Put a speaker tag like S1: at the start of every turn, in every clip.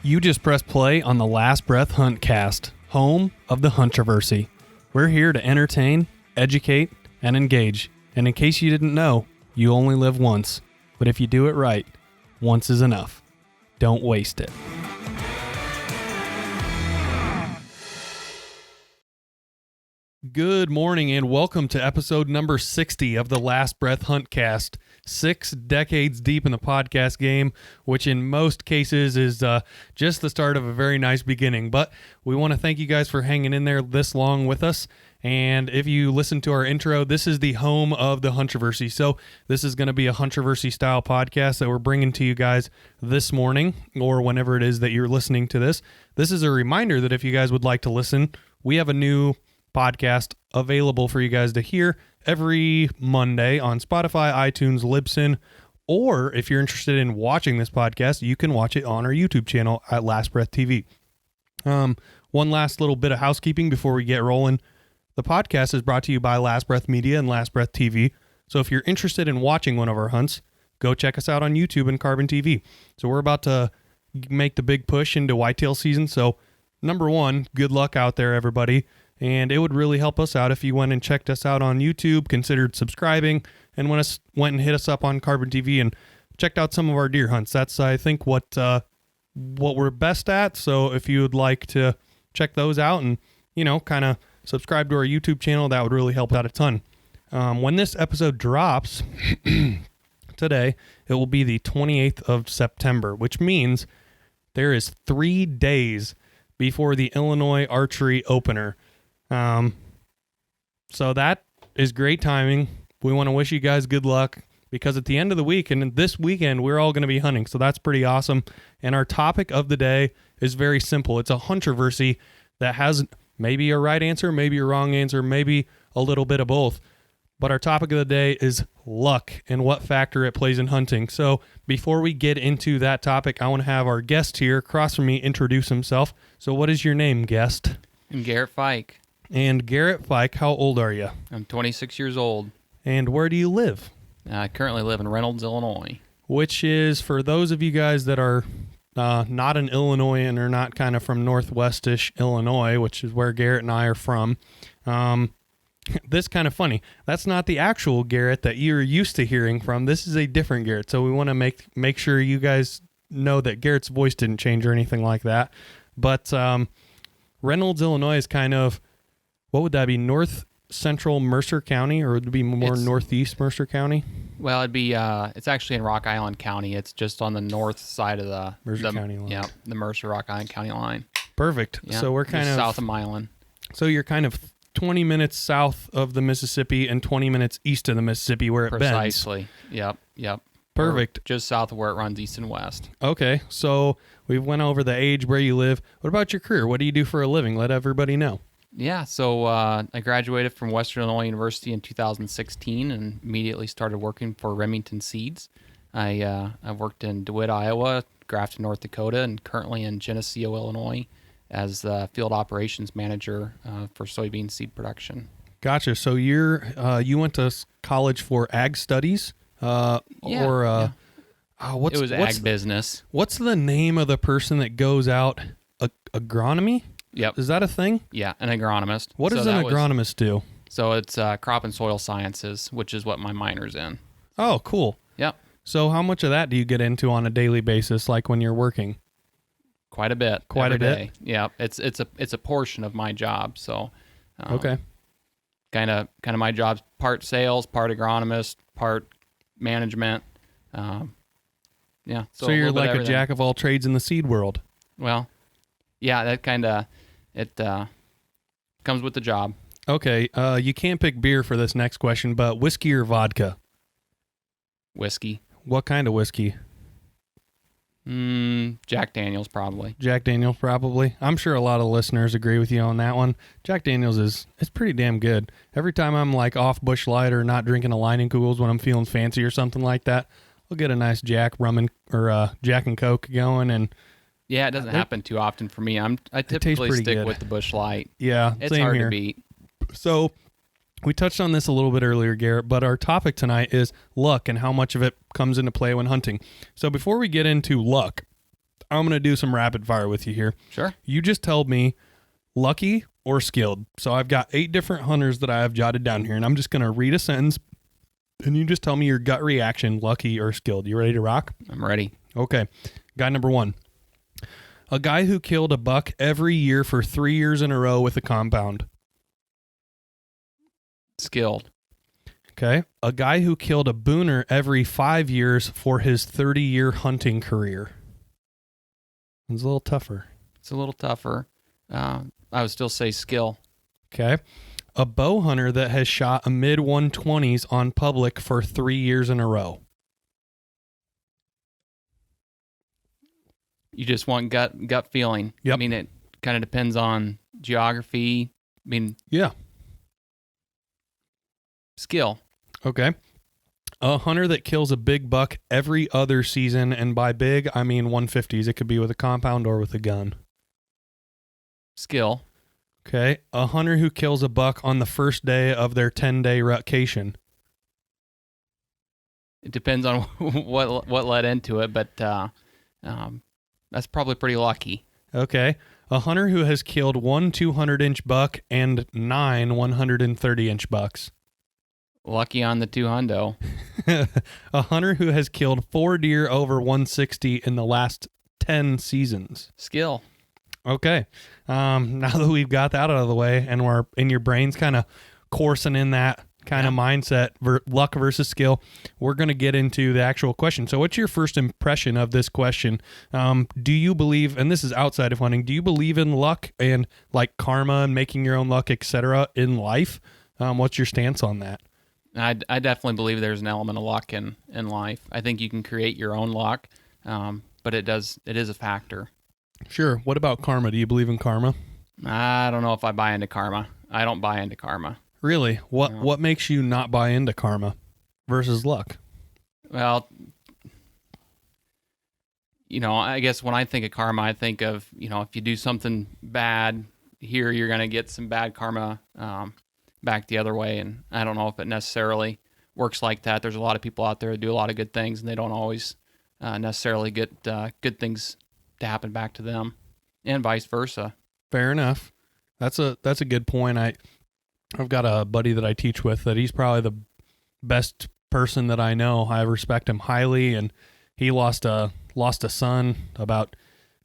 S1: You just press play on the Last Breath Huntcast, home of the HUNTROVERSY. We're here to entertain, educate, and engage. And in case you didn't know, you only live once. But if you do it right, once is enough. Don't waste it. Good morning and welcome to episode number 60 of the Last Breath Huntcast. 6 decades deep in the podcast game, which in most cases is just the start of a very nice beginning. But we want to thank you guys for hanging in there this long with us. And if you listen to our intro, this is the home of the HUNTROVERSY. So this is going to be a HUNTROVERSY style podcast that we're bringing to you guys this morning or whenever it is that you're listening to this. This is a reminder that if you guys would like to listen, we have a new podcast available for you guys to hear every Monday on Spotify, iTunes, Libsyn, or if you're interested in watching this podcast, you can watch it on our YouTube channel at Last Breath TV. One last little bit of housekeeping before we get rolling. The podcast is brought to you by Last Breath Media and Last Breath TV. So if you're interested in watching one of our hunts, go check us out on YouTube and Carbon TV. So we're about to make the big push into whitetail season. So number one, good luck out there, everybody. And it would really help us out if you went and checked us out on YouTube, considered subscribing, and went and hit us up on Carbon TV and checked out some of our deer hunts. That's, I think, what we're best at. So if you would like to check those out and, kind of subscribe to our YouTube channel, that would really help out a ton. When this episode drops today, it will be the 28th of September, which means there is 3 days before the Illinois archery opener. So that is great timing. We want to wish you guys good luck because at the end of the week and this weekend, we're all going to be hunting. So that's pretty awesome. And our topic of the day is very simple. It's a HUNTROVERSY that has maybe a right answer, maybe a wrong answer, maybe a little bit of both. But our topic of the day is luck and what factor it plays in hunting. So before we get into that topic, I want to have our guest here across from me introduce himself. So what is your name, guest?
S2: I'm Garrett Feik.
S1: And Garrett Feik, how old are you?
S2: I'm 26 years old.
S1: And where do you live?
S2: I currently live in Reynolds, Illinois.
S1: Which is, for those of you guys that are not an Illinoisan or not kind of from northwestish Illinois, which is where Garrett and I are from, this kind of funny. That's not the actual Garrett that you're used to hearing from. This is a different Garrett. So we want to make sure you guys know that Garrett's voice didn't change or anything like that. But Reynolds, Illinois is kind of, what would that be, north central Mercer County, or would it be more northeast Mercer County?
S2: Well, it'd be, it's actually in Rock Island County. It's just on the north side of the
S1: Mercer County line.
S2: Yeah, the Mercer Rock Island County line.
S1: Perfect.
S2: Yeah,
S1: so we're kind of
S2: south of Milan.
S1: So you're kind of 20 minutes south of the Mississippi and 20 minutes east of the Mississippi where it bends.
S2: Precisely. Yep.
S1: Perfect.
S2: We're just south of where it runs east and west.
S1: Okay, so we've went over the age, where you live. What about your career? What do you do for a living? Let everybody know.
S2: Yeah, so I graduated from Western Illinois University in 2016 and immediately started working for Remington Seeds. I've worked in DeWitt, Iowa, Grafton, North Dakota, and currently in Geneseo, Illinois as the field operations manager for soybean seed production. Gotcha.
S1: So you went to college for ag studies?
S2: It was ag business.
S1: What's the name of the person that goes out? Agronomy?
S2: Yep.
S1: Is that a thing?
S2: Yeah, an agronomist.
S1: What does an agronomist do?
S2: So it's crop and soil sciences, which is what my minor's in.
S1: Oh, cool.
S2: Yep.
S1: So how much of that do you get into on a daily basis, like when you're working?
S2: Quite a bit.
S1: Quite a bit?
S2: Day. Yeah, it's a portion of my job. So
S1: okay.
S2: Kind of my job's part sales, part agronomist, part management. Yeah.
S1: So you're like a jack of all trades in the seed world.
S2: Well, yeah, that kind of it comes with the job.
S1: Okay. You can't pick beer for this next question, but whiskey or vodka?
S2: Whiskey.
S1: What kind of whiskey?
S2: Jack Daniels, probably.
S1: Jack Daniels, probably. I'm sure a lot of listeners agree with you on that one. Jack Daniels it's pretty damn good. Every time I'm like off Busch Light or not drinking a Leinenkugels when I'm feeling fancy or something like that, I'll get a nice Jack Jack and Coke going. And
S2: yeah, it doesn't happen too often for me. I typically stick with the Busch Light.
S1: Yeah,
S2: it's
S1: same
S2: hard
S1: here.
S2: to beat.
S1: So we touched on this a little bit earlier, Garrett, but our topic tonight is luck and how much of it comes into play when hunting. So before we get into luck, I'm going to do some rapid fire with you here.
S2: Sure.
S1: You just told me lucky or skilled. So I've got 8 different hunters that I have jotted down here, and I'm just going to read a sentence, and you just tell me your gut reaction, lucky or skilled. You ready to rock?
S2: I'm ready.
S1: Okay. Guy number 1. A guy who killed a buck every year for 3 years in a row with a compound.
S2: Skilled.
S1: Okay. A guy who killed a booner every 5 years for his 30-year hunting career. It's a little tougher.
S2: It's a little tougher. I would still say skill.
S1: Okay. A bow hunter that has shot a mid-120s on public for 3 years in a row.
S2: You just want gut feeling.
S1: Yep.
S2: I mean, it kind of depends on geography. I mean,
S1: Yeah.
S2: skill.
S1: Okay. A hunter that kills a big buck every other season, and by big, I mean 150s. It could be with a compound or with a gun.
S2: Skill.
S1: Okay. A hunter who kills a buck on the first day of their 10-day rutcation.
S2: It depends on what led into it, but that's probably pretty lucky.
S1: Okay. A hunter who has killed 1 200-inch buck and 9 130-inch bucks.
S2: Lucky on the 200.
S1: A hunter who has killed 4 deer over 160 in the last 10 seasons.
S2: Skill.
S1: Okay. Now that we've got that out of the way and we're in your brain's kind of coursing in that kind of mindset, luck versus skill, we're going to get into the actual question. So what's your first impression of this question? Do you believe, and this is outside of hunting, do you believe in luck and like karma and making your own luck, etc. in life? What's your stance on that?
S2: I definitely believe there's an element of luck in life. I think you can create your own luck, but it is a factor.
S1: Sure. What about karma? Do you believe in karma?
S2: I don't know if I buy into karma. I don't buy into karma.
S1: Really? What makes you not buy into karma versus luck?
S2: Well, I guess when I think of karma, I think of, if you do something bad here, you're going to get some bad karma back the other way. And I don't know if it necessarily works like that. There's a lot of people out there that do a lot of good things, and they don't always necessarily get good things to happen back to them, and vice versa.
S1: Fair enough. That's a good point. I've got a buddy that I teach with that he's probably the best person that I know. I respect him highly, and he lost a son about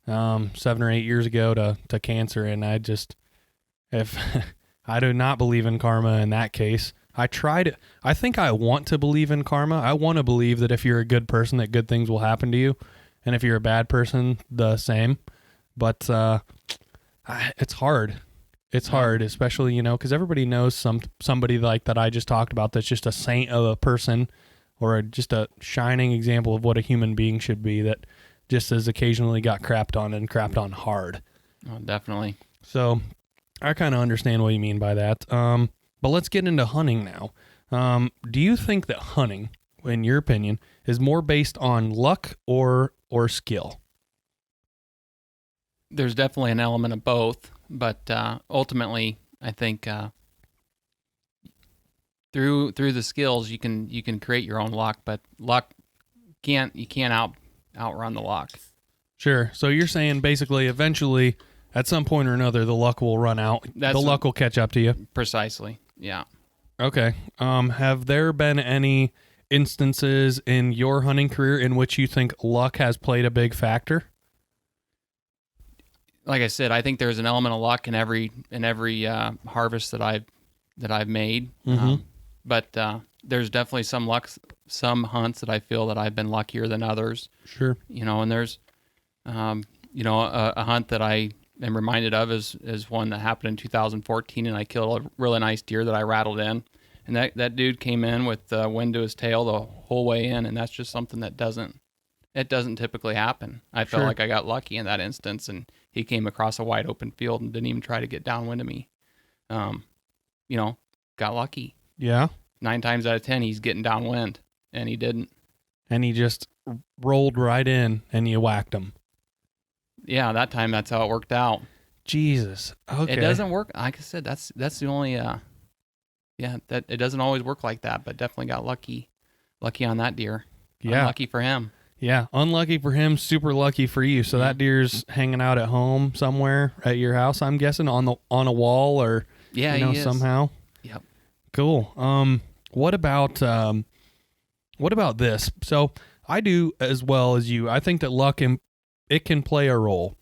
S1: 7 or 8 years ago to cancer, and I do not believe in karma in that case. I think I want to believe in karma. I want to believe that if you're a good person, that good things will happen to you, and if you're a bad person, the same. But it's hard. It's hard, especially, because everybody knows somebody like that I just talked about that's just a saint of a person, or just a shining example of what a human being should be, that just has occasionally got crapped on, and crapped on hard.
S2: Oh, definitely.
S1: So I kind of understand what you mean by that. But let's get into hunting now. Do you think that hunting, in your opinion, is more based on luck or skill?
S2: There's definitely an element of both, but ultimately, I think through the skills you can create your own luck, but you can't outrun the luck.
S1: Sure. So you're saying basically, eventually, at some point or another, the luck will run out. The luck will catch up to you.
S2: Precisely. Yeah.
S1: Okay. Have there been any instances in your hunting career in which you think luck has played a big factor?
S2: Like I said, I think there's an element of luck in every harvest that I've made.
S1: Mm-hmm.
S2: But there's definitely some hunts that I feel that I've been luckier than others.
S1: Sure.
S2: And there's a hunt that I am reminded of is one that happened in 2014, and I killed a really nice deer that I rattled in, and that dude came in with wind to his tail the whole way in, and that's just something that doesn't typically happen. I felt like I got lucky in that instance, and he came across a wide open field and didn't even try to get downwind of me. Got lucky.
S1: Yeah.
S2: 9 times out of 10, he's getting downwind, and he didn't.
S1: And he just rolled right in, and you whacked him.
S2: Yeah, that time that's how it worked out.
S1: Jesus. Okay.
S2: It doesn't work. Like I said, that's the only. That it doesn't always work like that, but definitely got lucky on that deer.
S1: Yeah.
S2: Lucky for him.
S1: Yeah, unlucky for him, super lucky for you. So that deer's hanging out at home somewhere at your house, I'm guessing, on a wall or
S2: Yeah,
S1: he
S2: is.
S1: somehow.
S2: Yep.
S1: Cool. What about this? So I do as well as you. I think that luck it can play a role.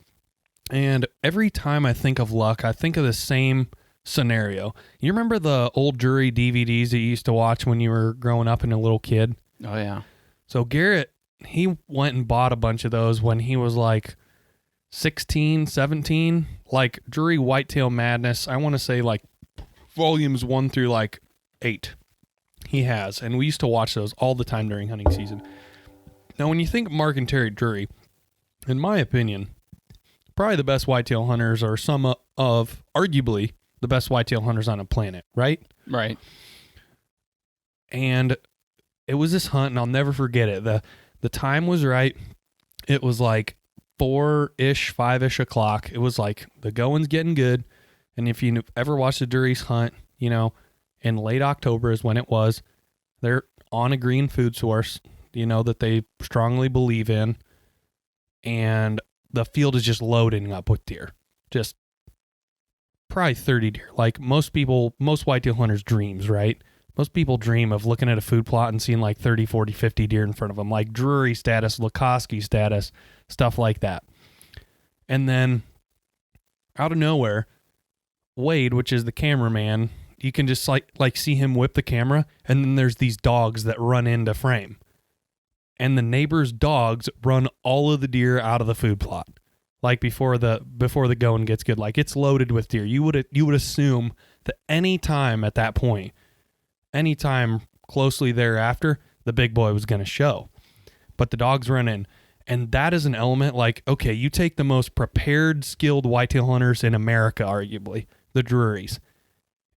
S1: And every time I think of luck, I think of the same scenario. You remember the old jury DVDs that you used to watch when you were growing up and a little kid?
S2: Oh yeah.
S1: So Garrett, he went and bought a bunch of those when he was like 16, 17, like Jury Whitetail Madness. I want to say like volumes 1 through like 8. He has, and we used to watch those all the time during hunting season. Now, when you think Mark and Terry Drury, in my opinion, probably the best whitetail hunters are some of arguably the best whitetail hunters on the planet, right?
S2: Right.
S1: And it was this hunt, and I'll never forget it. The time was right. It was like 4-ish, 5-ish o'clock. It was like the going's getting good. And if you ever watched the Drury's hunt, in late October is when it was. They're on a green food source, that they strongly believe in. And the field is just loading up with deer. Just probably 30 deer. Like most whitetail hunters' dreams, right? Most people dream of looking at a food plot and seeing like 30, 40, 50 deer in front of them, like Drury status, Lukoski status, stuff like that. And then out of nowhere, Wade, which is the cameraman, you can just like see him whip the camera, and then there's these dogs that run into frame. And the neighbor's dogs run all of the deer out of the food plot. Like before the going gets good. Like it's loaded with deer. You would assume that any time at that point, any time closely thereafter, the big boy was going to show. But the dogs run in. And that is an element like, okay, you take the most prepared, skilled whitetail hunters in America, arguably, the Drurys,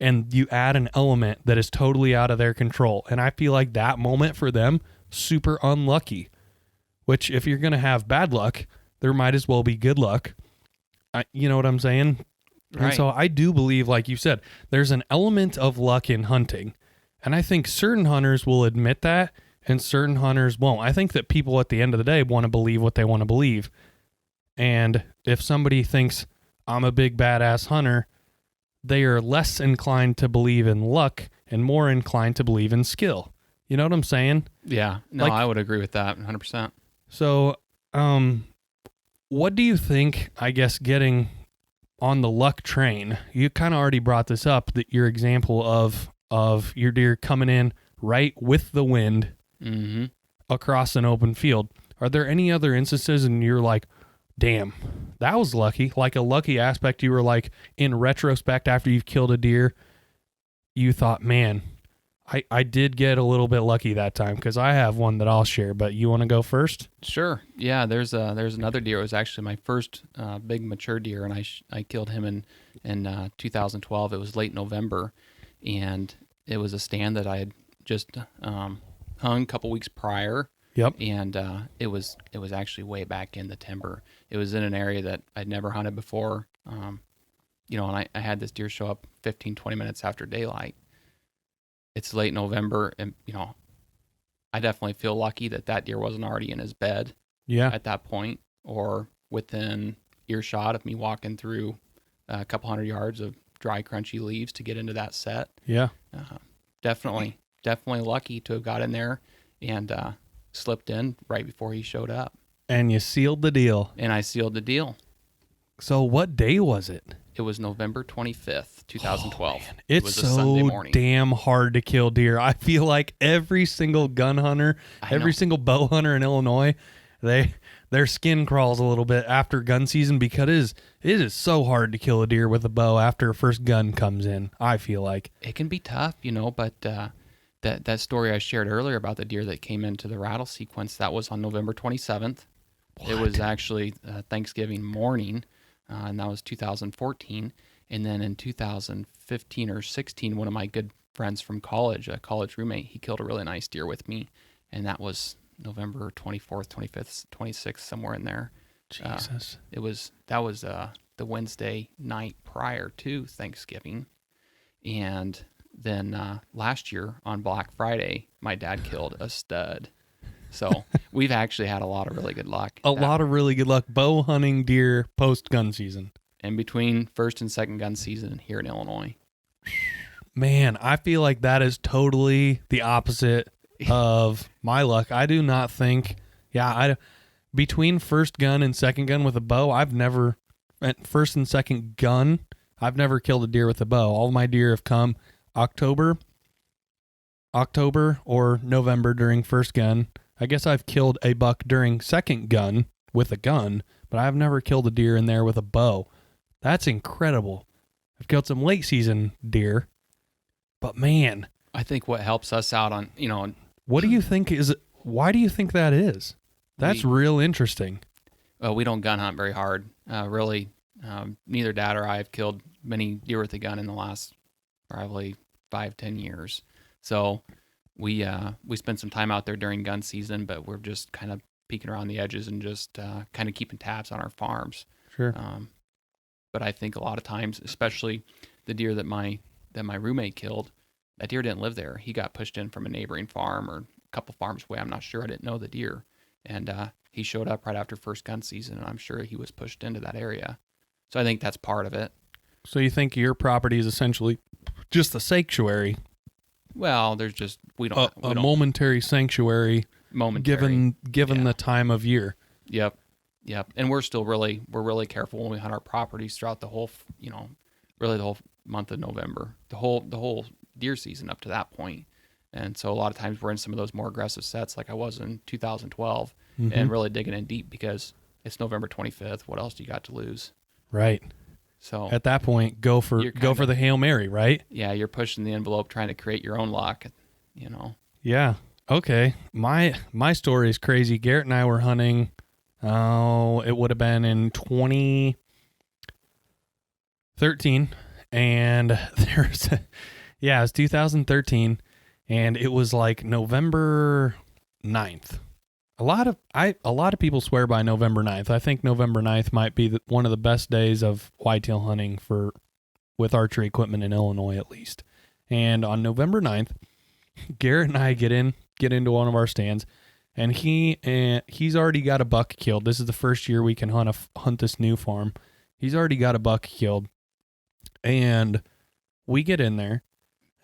S1: and you add an element that is totally out of their control. And I feel like that moment for them, super unlucky, which if you're going to have bad luck, there might as well be good luck. You know what I'm saying? Right. And so I do believe, like you said, there's an element of luck in hunting. And I think certain hunters will admit that and certain hunters won't. I think that people at the end of the day want to believe what they want to believe. And if somebody thinks I'm a big badass hunter, they are less inclined to believe in luck and more inclined to believe in skill. You know what I'm saying?
S2: Yeah. No, I would agree with that 100%.
S1: So, what do you think, I guess, getting on the luck train, you kind of already brought this up, that your example of your deer coming in right with the wind across an open field. Are there any other instances and you're like, damn, that was lucky? Like a lucky aspect, you were like, in retrospect, after you've killed a deer, you thought, man, I did get a little bit lucky that time, because I have one that I'll share, but you want to go first?
S2: Sure. Yeah, there's another deer. It was actually my first big mature deer, and I killed him in 2012. It was late November, and it was a stand that I had just hung a couple weeks prior.
S1: Yep.
S2: And it was actually way back in the timber. It was in an area that I'd never hunted before. And I had this deer show up 15, 20 minutes after daylight. It's late November, and I definitely feel lucky that deer wasn't already in his bed at that point, or within earshot of me walking through a couple hundred yards of dry, crunchy leaves to get into that set.
S1: Yeah.
S2: Definitely lucky to have got in there and slipped in right before he showed up.
S1: And you sealed the deal.
S2: And I sealed the deal.
S1: So what day was it?
S2: It was November 25th, 2012.
S1: Oh, man.
S2: It
S1: was
S2: a Sunday morning.
S1: Damn hard to kill deer. I feel like every single gun hunter, every single bow hunter in Illinois, their skin crawls a little bit after gun season, because it is so hard to kill a deer with a bow after a first gun comes in, I feel like.
S2: It can be tough, but that story I shared earlier about the deer that came into the rattle sequence, that was on November 27th. What? It was actually Thanksgiving morning, and that was 2014. And then in 2015 or 16, one of my good friends from college, a college roommate, he killed a really nice deer with me, and that was November 24th, 25th, 26th, somewhere in there.
S1: Jesus.
S2: That was the Wednesday night prior to Thanksgiving. And then last year on Black Friday, my dad killed a stud. So we've actually had a lot of really good luck.
S1: A lot of really good luck bow hunting deer post gun season.
S2: In between first and second gun season here in Illinois.
S1: Man, I feel like that is totally the opposite of my luck. I do not think, between first gun and second gun with a bow, first and second gun, I've never killed a deer with a bow. All my deer have come October or November during first gun. I guess I've killed a buck during second gun with a gun, but I've never killed a deer in there with a bow. That's incredible. I've killed some late season deer. But man,
S2: I think what helps us out on,
S1: what do you think why do you think that is? That's real interesting.
S2: Well, we don't gun hunt very hard. Really, neither Dad or I have killed many deer with a gun in the last probably 5-10 years. So we spend some time out there during gun season, but we're just kind of peeking around the edges and just kind of keeping tabs on our farms.
S1: Sure.
S2: But I think a lot of times, especially the deer that my roommate killed, that deer didn't live there. He got pushed in from a neighboring farm or a couple farms away. I'm not sure. I didn't know the deer. And he showed up right after first gun season, and I'm sure he was pushed into that area. So I think that's part of it.
S1: So you think your property is essentially just a sanctuary?
S2: Well, there's just we don't
S1: momentary sanctuary. Given the time of year.
S2: Yep. And we're really careful when we hunt our properties throughout the whole, really the whole month of November, the whole deer season up to that point. And so a lot of times we're in some of those more aggressive sets like I was in 2012 and really digging in deep because it's November 25th. What else do you got to lose?
S1: Right.
S2: So
S1: at that point, go for the Hail Mary, right?
S2: Yeah, you're pushing the envelope trying to create your own luck,
S1: Yeah. Okay. My story is crazy. Garrett and I were hunting, it would have been in 2013, and it was 2013, and it was like November 9th. A lot of people swear by November 9th. I think November 9th might be one of the best days of whitetail hunting with archery equipment in Illinois, at least. And on November 9th, Garrett and I get into one of our stands, and he's already got a buck killed. This is the first year we can hunt this new farm. He's already got a buck killed, and we get in there,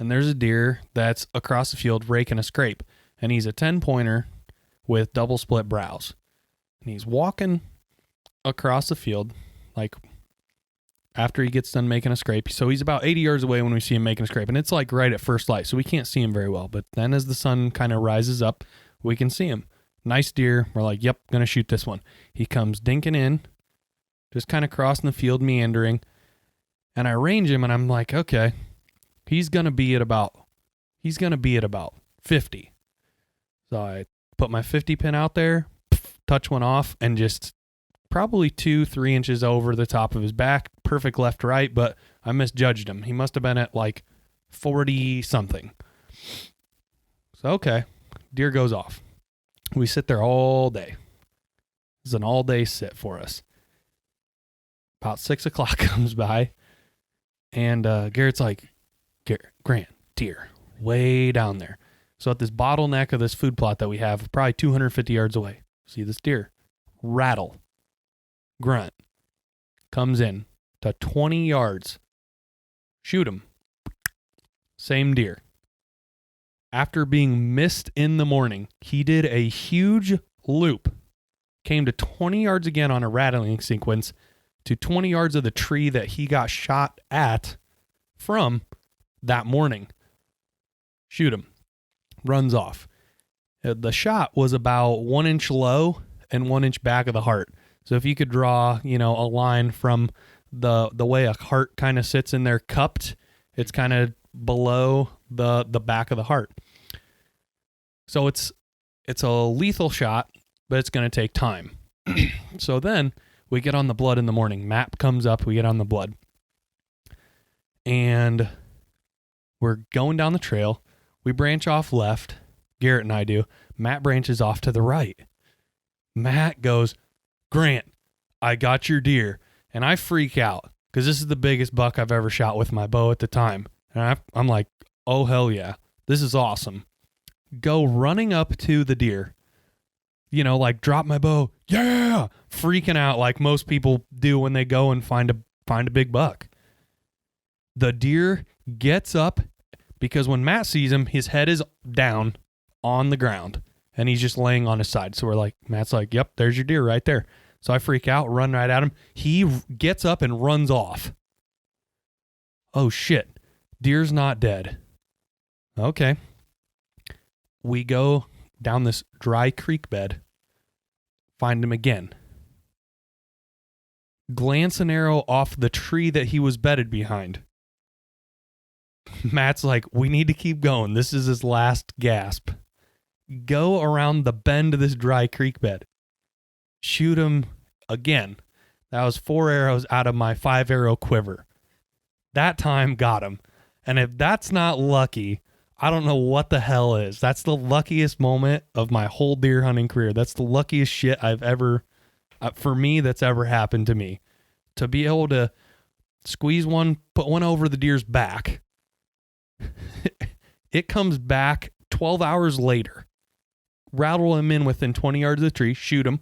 S1: and there's a deer that's across the field raking a scrape, and he's a 10-pointer with double split brows, and he's walking across the field like after he gets done making a scrape. So he's about 80 yards away when we see him making a scrape, and it's like right at first light, so we can't see him very well. But then as the sun kind of rises up, we can see him. Nice deer. We're like, yep, gonna shoot this one. He comes dinking in, just kind of crossing the field, meandering, and I range him, and I'm like, okay, he's gonna be at about 50. So I put my 50 pin out there, touch one off, and just probably 2-3 inches over the top of his back. Perfect left right, but I misjudged him. He must have been at like 40 something. So okay, deer goes off. We sit there all day. This is an all day sit for us. About 6 o'clock comes by, and Garrett's like, Grant, deer, way down there. So at this bottleneck of this food plot that we have, probably 250 yards away, see this deer, rattle, grunt, comes in to 20 yards, shoot him. Same deer. After being missed in the morning, he did a huge loop, came to 20 yards again on a rattling sequence to 20 yards of the tree that he got shot at from that morning. Shoot him. Runs off. The shot was about 1 inch low and 1 inch back of the heart. So if you could draw, a line from the way a heart kind of sits in there cupped, it's kind of below the back of the heart. So it's a lethal shot, but it's going to take time. So then we get on the blood in the morning. Map comes up, we get on the blood. And we're going down the trail. We branch off left. Garrett and I do. Matt branches off to the right. Matt goes, Grant, I got your deer. And I freak out because this is the biggest buck I've ever shot with my bow at the time. And I'm like, oh, hell yeah. This is awesome. Go running up to the deer. like drop my bow, yeah, freaking out like most people do when they go and find a big buck. The deer gets up because when Matt sees him, his head is down on the ground and he's just laying on his side. So Matt's like, yep, there's your deer right there. So I freak out, run right at him. He gets up and runs off. Oh shit, deer's not dead. Okay. We go down this dry creek bed, find him again. Glance an arrow off the tree that he was bedded behind. Matt's like, we need to keep going. This is his last gasp. Go around the bend of this dry creek bed. Shoot him again. That was 4 arrows out of my 5-arrow quiver. That time got him. And if that's not lucky, I don't know what the hell is. That's the luckiest moment of my whole deer hunting career. That's the luckiest shit I've ever, for me, that's ever happened to me. To be able to squeeze one, put one over the deer's back. It comes back 12 hours later. Rattle him in within 20 yards of the tree, shoot him.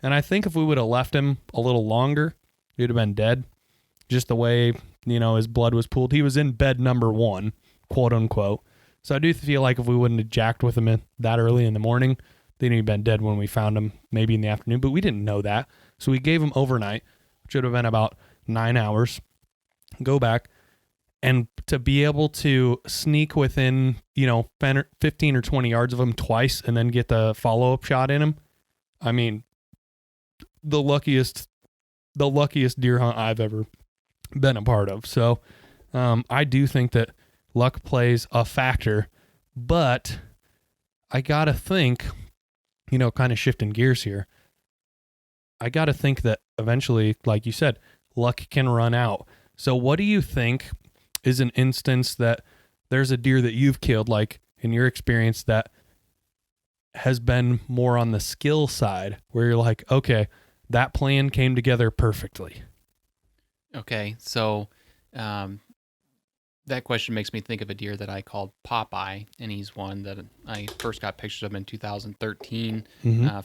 S1: And I think if we would have left him a little longer, he'd have been dead. Just the way, his blood was pooled. He was in bed number 1, quote unquote. So I do feel like if we wouldn't have jacked with him that early in the morning, then he'd been dead when we found him, maybe in the afternoon. But we didn't know that. So we gave him overnight, which would have been about 9 hours. Go back. And to be able to sneak within, 15 or 20 yards of him twice and then get the follow-up shot in him, I mean, the luckiest deer hunt I've ever been a part of. So I do think that luck plays a factor, but I got to think, kind of shifting gears here, I got to think that eventually, like you said, luck can run out. So what do you think is an instance that there's a deer that you've killed, like in your experience, that has been more on the skill side where you're like, okay, that plan came together perfectly?
S2: Okay, so that question makes me think of a deer that I called Popeye, and he's one that I first got pictures of him in 2013.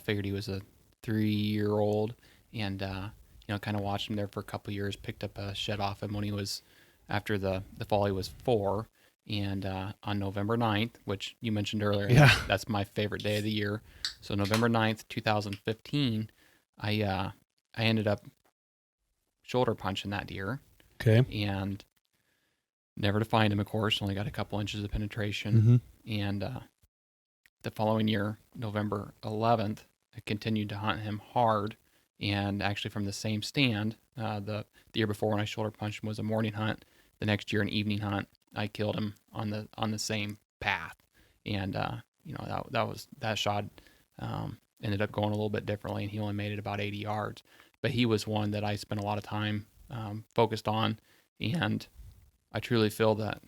S2: Figured he was a 3-year-old, and kind of watched him there for a couple of years. Picked up a shed off him when he was after the fall. He was 4, and on November 9th, which you mentioned earlier, that's my favorite day of the year. So November 9th, 2015, I ended up shoulder punching that deer.
S1: Okay.
S2: And never to find him, of course. Only got a couple inches of penetration. And the following year, November 11th, I continued to hunt him hard. And actually from the same stand, the year before when I shoulder punched him was a morning hunt. The next year, an evening hunt, I killed him on the same path. And that shot ended up going a little bit differently, and he only made it about 80 yards. But he was one that I spent a lot of time focused on, and I truly feel that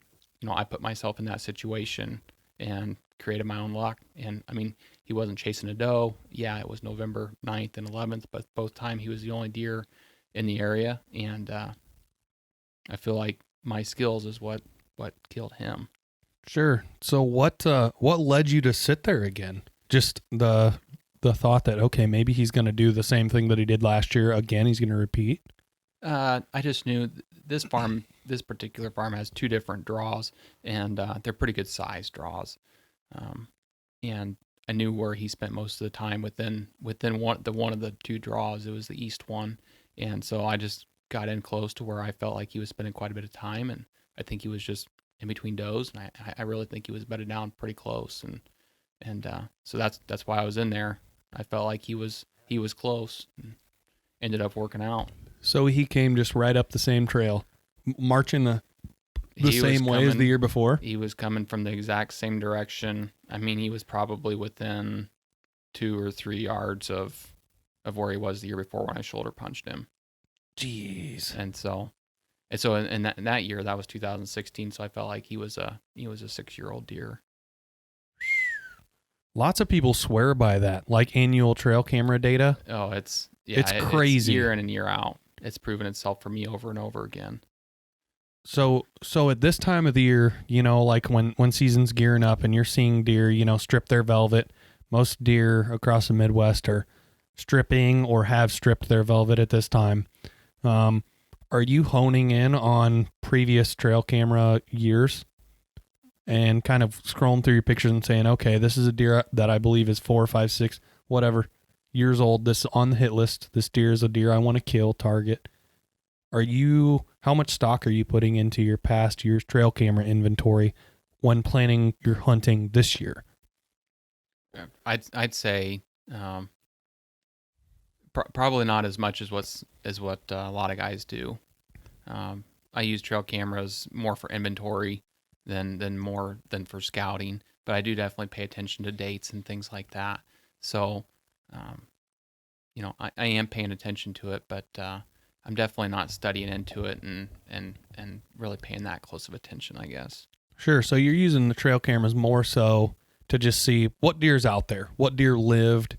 S2: I put myself in that situation and created my own luck. And I mean, he wasn't chasing a doe. Yeah, it was November 9th and 11th, but both time he was the only deer in the area, and I feel like my skills is what killed him.
S1: Sure. So what led you to sit there again? Just the thought that, okay, maybe he's going to do the same thing that he did last year again. He's going to repeat.
S2: I just knew this particular farm has 2 different draws, and they're pretty good sized draws. And I knew where he spent most of the time within one of the 2 draws. It was the east one, and so I just got in close to where I felt like he was spending quite a bit of time, and I think he was just in between does, and I really think he was bedded down pretty close, and so that's why I was in there. I felt like he was close, and ended up working out.
S1: So he came just right up the same trail, marching the same way as the year before?
S2: He was coming from the exact same direction. I mean, he was probably within 2 or 3 yards of where he was the year before when I shoulder punched him.
S1: Jeez.
S2: And so in that year, that was 2016. So I felt like he was a 6-year-old deer.
S1: Lots of people swear by that, like annual trail camera data.
S2: Oh, it's
S1: crazy.
S2: It's year in and year out. It's proven itself for me over and over again.
S1: So at this time of the year, like when season's gearing up and you're seeing deer, strip their velvet, Most deer across the Midwest are stripping or have stripped their velvet at this time. Are you honing in on previous trail camera years and kind of scrolling through your pictures and saying, okay, this is a deer that I believe is 4, 5, 6, whatever years old. This is on the hit list. This deer is a deer I want to kill, target. How much stock are you putting into your past year's trail camera inventory when planning your hunting this year?
S2: I'd say probably not as much as what a lot of guys do. I use trail cameras more for inventory than for scouting, but I do definitely pay attention to dates and things like that. So, I am paying attention to it, but I'm definitely not studying into it and really paying that close of attention, I guess.
S1: Sure. So you're using the trail cameras more so to just see what deer's out there, what deer lived.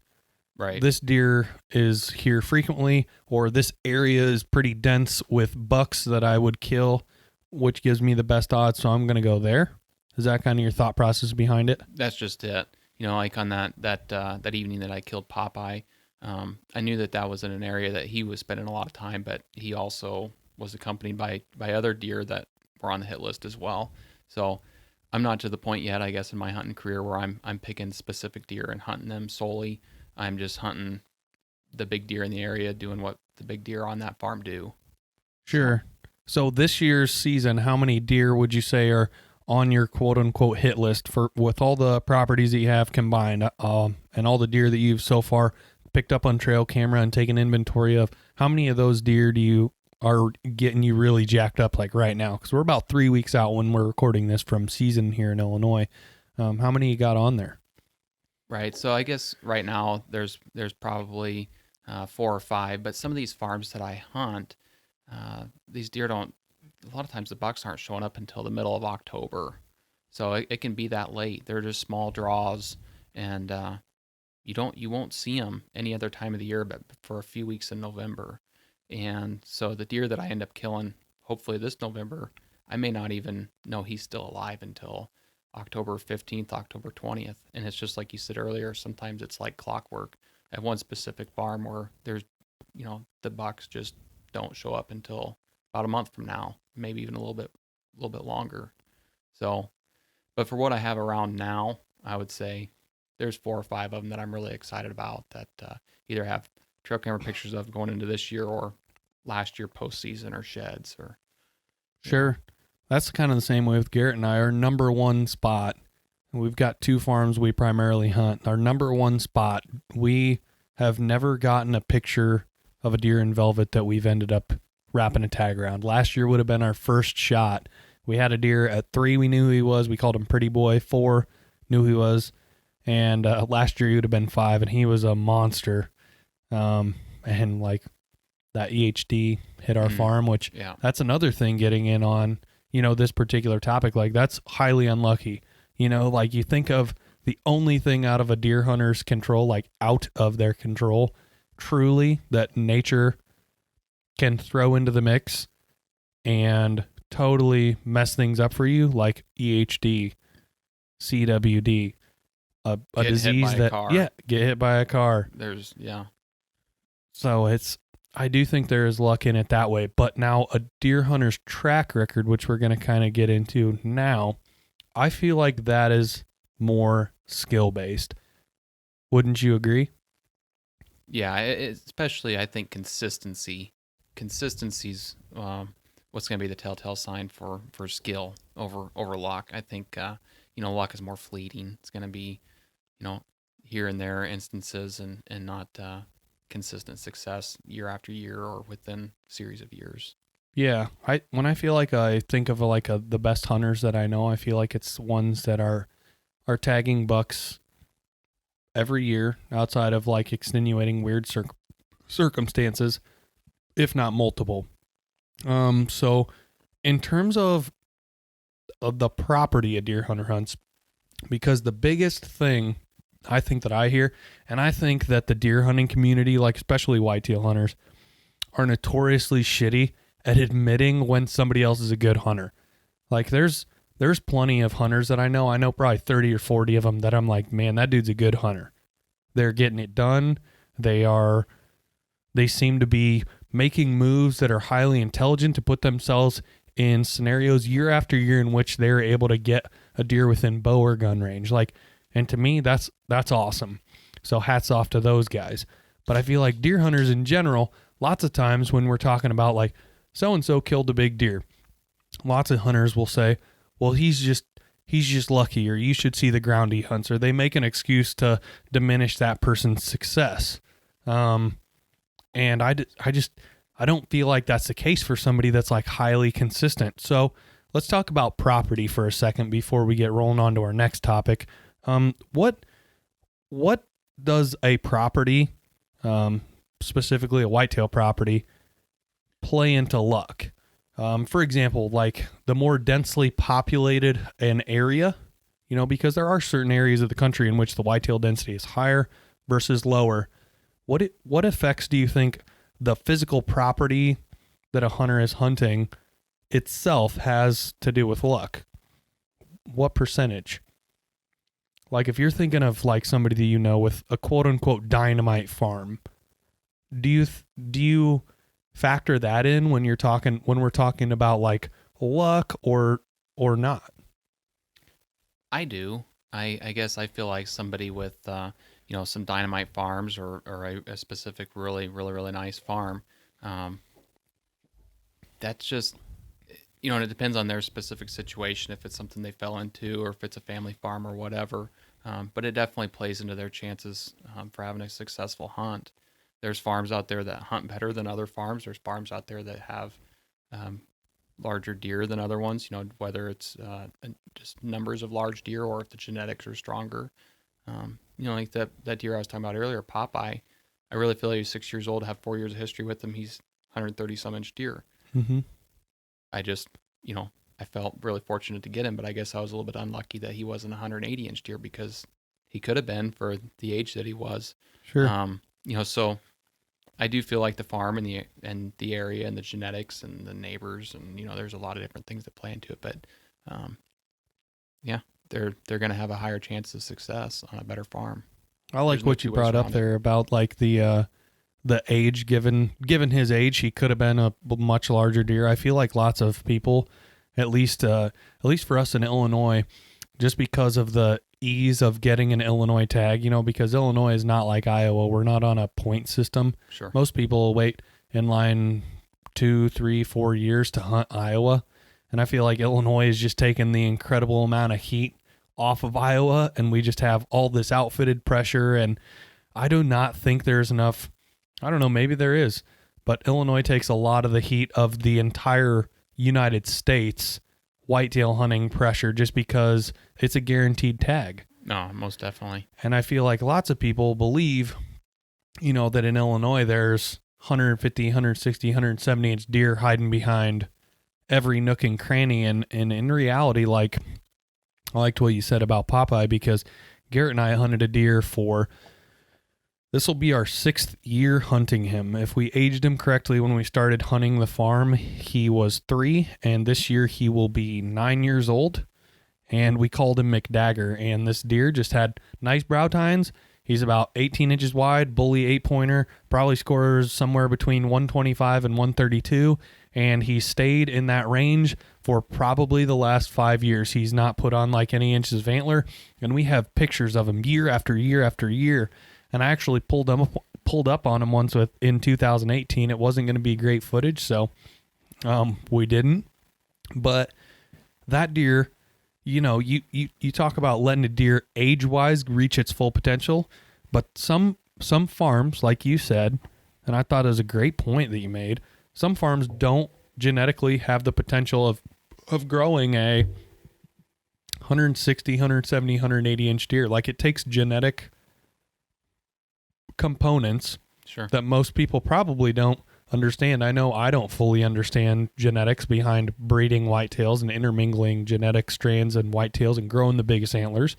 S2: Right.
S1: This deer is here frequently, or this area is pretty dense with bucks that I would kill, which gives me the best odds, so I'm going to go there. Is that kind of your thought process behind it?
S2: That's just it. Like on that evening that I killed Popeye, I knew that was in an area that he was spending a lot of time, but he also was accompanied by other deer that were on the hit list as well. So I'm not to the point yet, I guess, in my hunting career where I'm picking specific deer and hunting them solely. I'm just hunting the big deer in the area, doing what the big deer on that farm do.
S1: Sure. So this year's season, how many deer would you say are on your quote unquote hit list with all the properties that you have combined, and all the deer that you've so far picked up on trail camera and taken inventory of? How many of those deer are getting you really jacked up like right now? Because we're about 3 weeks out when we're recording this from season here in Illinois. How many you got on there?
S2: Right. So I guess right now there's probably 4 or 5, but some of these farms that I hunt, these deer don't. A lot of times the bucks aren't showing up until the middle of October, so it can be that late. They're just small draws, and you won't see them any other time of the year, but for a few weeks in November. And so the deer that I end up killing, hopefully this November, I may not even know he's still alive until October 15th, October 20th. And it's just like you said earlier, sometimes it's like clockwork. I have one specific farm where there's, the bucks just don't show up until about a month from now, maybe even a little bit longer. So, but for what I have around now, I would say there's 4 or 5 of them that I'm really excited about that either have trail camera pictures of going into this year or last year postseason or sheds or.
S1: Sure. That's kind of the same way with Garrett and I. Our number one spot, we've got 2 farms we primarily hunt. Our number one spot, we have never gotten a picture of a deer in velvet that we've ended up wrapping a tag around. Last year would have been our first shot. We had a deer at 3, we knew who he was. We called him Pretty Boy. 4, knew who he was. And last year he would have been 5, and he was a monster. And like that EHD hit our farm, which that's another thing getting in on, this particular topic. Like that's highly unlucky. Like you think of the only thing out of a deer hunter's control, like out of their control, truly, that nature can throw into the mix and totally mess things up for you, like EHD, CWD, a disease that get hit by a car. So I do think there is luck in it that way. But now a deer hunter's track record, which we're going to kind of get into now, I feel like that is more skill based. Wouldn't you agree?
S2: Yeah, especially I think consistency. Consistency's what's going to be the telltale sign for skill over luck. I think luck is more fleeting. It's going to be here and there instances and not consistent success year after year or within a series of years.
S1: Yeah, when I feel like I think of the best hunters that I know, I feel like it's ones that are tagging bucks every year outside of like extenuating weird circumstances, if not multiple. So in terms of the property a deer hunter hunts, because the biggest thing I think that I hear, and I think that the deer hunting community, like especially whitetail hunters, are notoriously shitty at admitting when somebody else is a good hunter. Like there's plenty of hunters that I know probably 30 or 40 of them that I'm like, man, that dude's a good hunter. They're getting it done. They seem to be making moves that are highly intelligent to put themselves in scenarios year after year in which they're able to get a deer within bow or gun range. And to me, that's awesome. So hats off to those guys. But I feel like deer hunters in general, lots of times when we're talking about like so-and-so killed a big deer, lots of hunters will say, well, he's just lucky, or you should see the ground he hunts, or they make an excuse to diminish that person's success. And I don't feel like that's the case for somebody that's like highly consistent. So let's talk about property for a second before we get rolling on to our next topic. What does a property, specifically a whitetail property, play into luck? For example, like the more densely populated an area, because there are certain areas of the country in which the whitetail density is higher versus lower. What effects do you think the physical property that a hunter is hunting itself has to do with luck? What percentage? Like if you're thinking of like somebody that with a quote unquote dynamite farm, do you factor that in when we're talking about like luck or not?
S2: I do. I guess I feel like somebody with some dynamite farms or a specific really really really nice farm, that's just and it depends on their specific situation, if it's something they fell into or if it's a family farm or whatever, but it definitely plays into their chances for having a successful hunt. There's farms out there that hunt better than other farms. There's farms out there that have larger deer than other ones, whether it's just numbers of large deer or if the genetics are stronger. Like that deer I was talking about earlier, Popeye, I really feel like he's 6 years old, have 4 years of history with him. He's 130 some inch deer.
S1: Mm-hmm.
S2: I just, I felt really fortunate to get him, but I guess I was a little bit unlucky that he wasn't a 180 inch deer, because he could have been for the age that he was.
S1: Sure.
S2: So I do feel like the farm and the area and the genetics and the neighbors and there's a lot of different things that play into it, but they're going to have a higher chance of success on a better farm.
S1: I like what you brought up there about like the age. Given his age, he could have been a much larger deer. I feel like lots of people, at least for us in Illinois, just because of the ease of getting an Illinois tag, because Illinois is not like Iowa. We're not on a point system.
S2: Sure.
S1: Most people wait in line 2, 3, 4 years to hunt Iowa. And I feel like Illinois is just taking the incredible amount of heat off of Iowa, and we just have all this outfitted pressure. And I do not think there's enough. I don't know, maybe there is, but Illinois takes a lot of the heat of the entire United States whitetail hunting pressure just because it's a guaranteed tag.
S2: No, most definitely.
S1: And I feel like lots of people believe, that in Illinois there's 150, 160, 170 inch deer hiding behind every nook and cranny. And in reality, like, I liked what you said about Popeye, because Garrett and I hunted a deer this will be our 6th year hunting him. If we aged him correctly when we started hunting the farm, he was 3, and this year he will be 9 years old. And we called him McDagger. And this deer just had nice brow tines. He's about 18 inches wide, bully 8-pointer, probably scores somewhere between 125 and 132. And he stayed in that range for probably the last 5 years. He's not put on like any inches of antler. And we have pictures of him year after year after year. And I actually pulled up on him once in 2018. It wasn't going to be great footage, so we didn't. But that deer, you talk about letting a deer age-wise reach its full potential, but some farms, like you said, and I thought it was a great point that you made, some farms don't genetically have the potential of growing a 160, 170, 180 inch deer. Like, it takes genetic components
S2: Sure.
S1: that most people probably don't understand. I know I don't fully understand genetics behind breeding whitetails and intermingling genetic strands and whitetails and growing the biggest antlers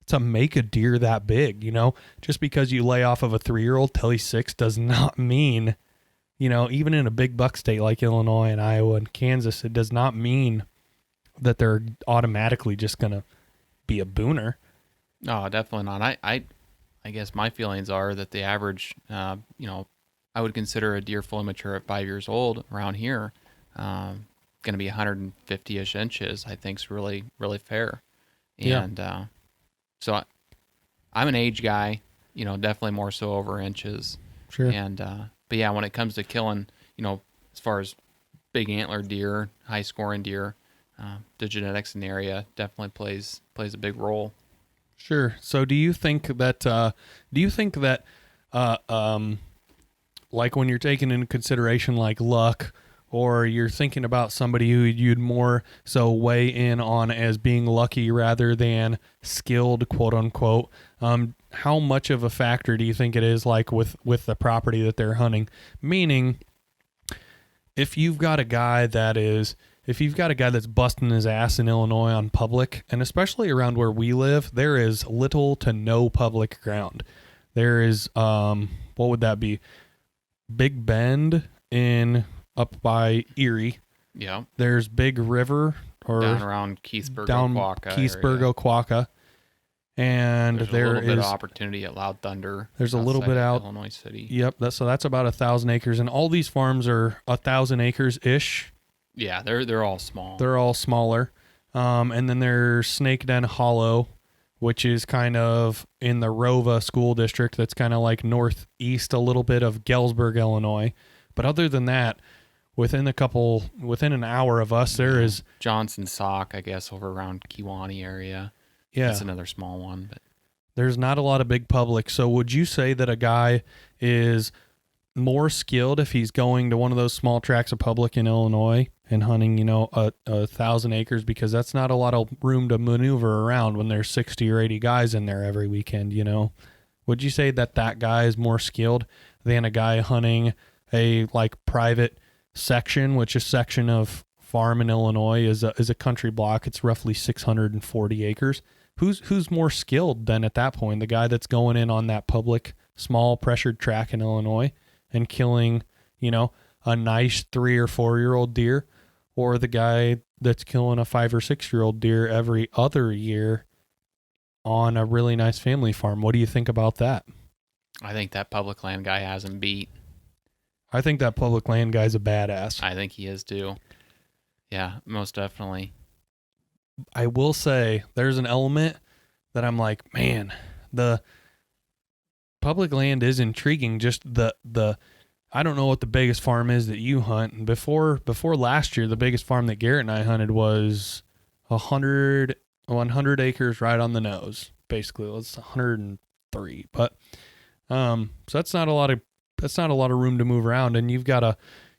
S1: to make a deer that big. Just because you lay off of a 3-year-old till he's 6 does not mean, even in a big buck state like Illinois and Iowa and Kansas, it does not mean that they're automatically just going to be a booner.
S2: No, definitely not. I guess my feelings are that the average, I would consider a deer fully mature at 5 years old around here, going to be 150-ish inches. I think is really, really fair.
S1: Yeah.
S2: And so I'm an age guy, definitely more so over inches.
S1: Sure.
S2: And but yeah, when it comes to killing, as far as big antler deer, high scoring deer, the genetics in the area definitely plays a big role.
S1: Sure. So do you think that like when you're taking into consideration like luck, or you're thinking about somebody who you'd more so weigh in on as being lucky rather than skilled, quote unquote, how much of a factor do you think it is, like with the property that they're hunting? Meaning, if you've got a guy that's busting his ass in Illinois on public, and especially around where we live, there is little to no public ground. There is, what would that be? Big Bend up by Erie.
S2: Yeah.
S1: There's Big River, or
S2: down around Keithsburg,
S1: Oquaka. And
S2: there's a little bit of opportunity at Loud Thunder.
S1: There's a little bit out
S2: Illinois City.
S1: Yep. That's about 1,000 acres, and all these farms are 1,000 acres ish.
S2: Yeah, they're all small.
S1: They're all smaller. And then there's Snake Den Hollow, which is kind of in the Rova school district. That's kind of like northeast a little bit of Galesburg, Illinois. But other than that, within an hour of us, there is
S2: Johnson Sock, I guess, over around Kewanee area.
S1: Yeah.
S2: That's another small one, but
S1: there's not a lot of big public. So would you say that a guy is more skilled if he's going to one of those small tracts of public in Illinois and hunting, 1,000 acres, because that's not a lot of room to maneuver around when there's 60 or 80 guys in there every weekend, Would you say that guy is more skilled than a guy hunting a like private section, which a section of farm in Illinois is a country block? It's roughly 640 acres. Who's more skilled then at that point? The guy that's going in on that public small pressured track in Illinois and killing, a nice 3 or 4 year old deer, or the guy that's killing a 5 or 6 year old deer every other year on a really nice family farm? What do you think about that?
S2: I think that public land guy has him beat.
S1: I think that public land guy's a badass.
S2: I think he is too. Yeah, most definitely.
S1: I will say there's an element that I'm like, man, the public land is intriguing. Just the I don't know what the biggest farm is that you hunt. Before last year, the biggest farm that Garrett and I hunted was 100 acres right on the nose. Basically, it's 103. But so that's not a lot of room to move around, and you've got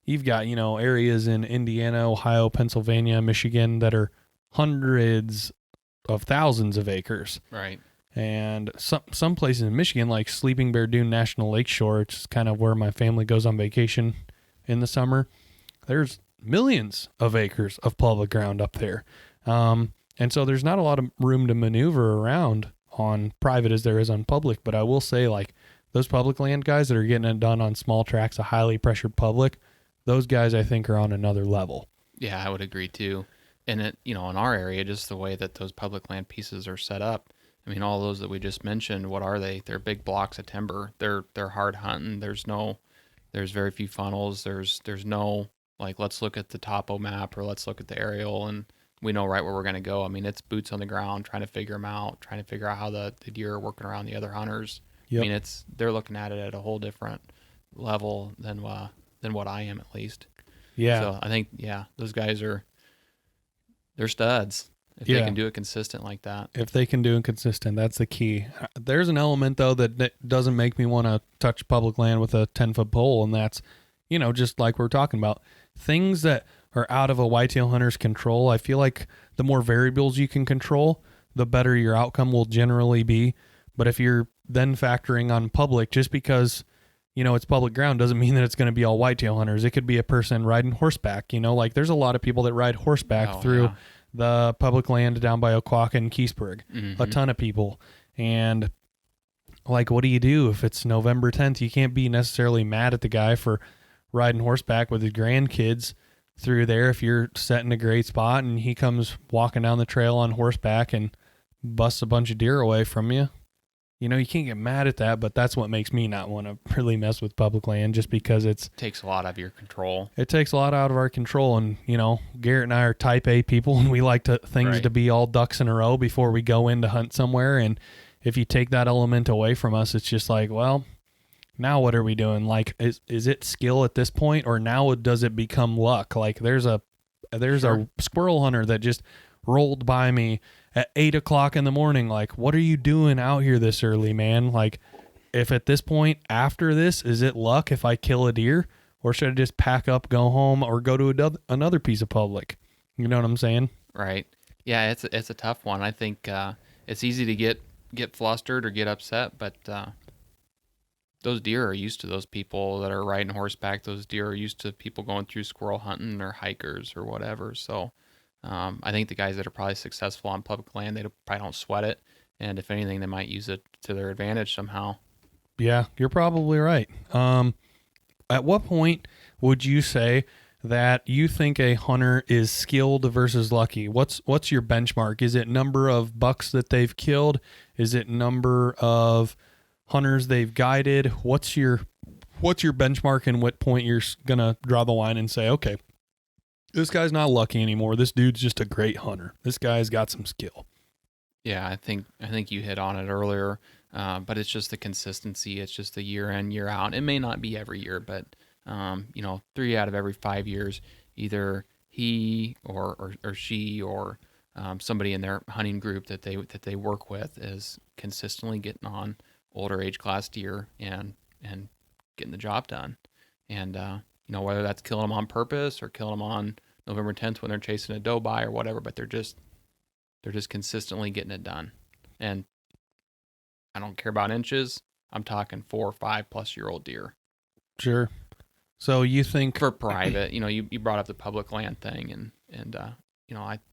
S1: areas in Indiana, Ohio, Pennsylvania, Michigan that are hundreds of thousands of acres.
S2: Right.
S1: And some places in Michigan, like Sleeping Bear Dune National Lakeshore, it's kind of where my family goes on vacation in the summer. There's millions of acres of public ground up there. And so there's not a lot of room to maneuver around on private as there is on public. But I will say, like, those public land guys that are getting it done on small tracts of highly pressured public, those guys I think are on another level.
S2: Yeah, I would agree too. And it, in our area, just the way that those public land pieces are set up, I mean, all those that we just mentioned, what are they? They're big blocks of timber. They're hard hunting. There's very few funnels. There's no, like, let's look at the topo map or let's look at the aerial and we know right where we're going to go. I mean, it's boots on the ground, trying to figure them out, trying to figure out how the deer are working around the other hunters. Yep. I mean, they're looking at it at a whole different level than what I am, at least.
S1: Yeah.
S2: So I think, those guys they're studs. If they can do it consistent like that.
S1: If they can do it consistent, that's the key. There's an element, though, that doesn't make me want to touch public land with a 10-foot pole, and that's, just like we're talking about, things that are out of a whitetail hunter's control. I feel like the more variables you can control, the better your outcome will generally be. But if you're then factoring on public, just because, it's public ground doesn't mean that it's going to be all whitetail hunters. It could be a person riding horseback, like there's a lot of people that ride horseback through the public land down by Oquaka and Keithsburg. Mm-hmm. A ton of people. And like, what do you do if it's November 10th? You can't be necessarily mad at the guy for riding horseback with his grandkids through there if you're setting a great spot and he comes walking down the trail on horseback and busts a bunch of deer away from you. you can't get mad at that, but that's what makes me not want to really mess with public land, just because it
S2: takes a lot out of your control.
S1: It takes a lot out of our control. And, Garrett and I are type A people, and we like things to be all ducks in a row before we go in to hunt somewhere. And if you take that element away from us, it's just like, well, now what are we doing? Like, is it skill at this point, or now does it become luck? Like, there's a squirrel hunter that just rolled by me at 8 o'clock in the morning. Like, what are you doing out here this early, man? Like, if at this point after this, is it luck if I kill a deer, or should I just pack up, go home, or go to another piece of public? You know what I'm saying?
S2: Right. Yeah, it's a tough one. I think it's easy to get flustered or get upset, but those deer are used to those people that are riding horseback. Those deer are used to people going through squirrel hunting or hikers or whatever. So I think the guys that are probably successful on public land, they probably don't sweat it. And if anything, they might use it to their advantage somehow.
S1: Yeah, you're probably right. At what point would you say that you think a hunter is skilled versus lucky? What's your benchmark? Is it number of bucks that they've killed? Is it number of hunters they've guided? What's your benchmark, and what point you're gonna draw the line and say, okay, this guy's not lucky anymore. This dude's just a great hunter. This guy's got some skill.
S2: Yeah, I think you hit on it earlier, but it's just the consistency. It's just the year in, year out. It may not be every year, but 3 out of every 5 years, either he or she or somebody in their hunting group that they work with is consistently getting on older age class deer and getting the job done. And whether that's killing them on purpose or killing them on November 10th when they're chasing a doe by or whatever, but they're just consistently getting it done. And I don't care about inches. I'm talking 4 or 5+ year old deer.
S1: Sure. So you think
S2: for private, you brought up the public land thing, and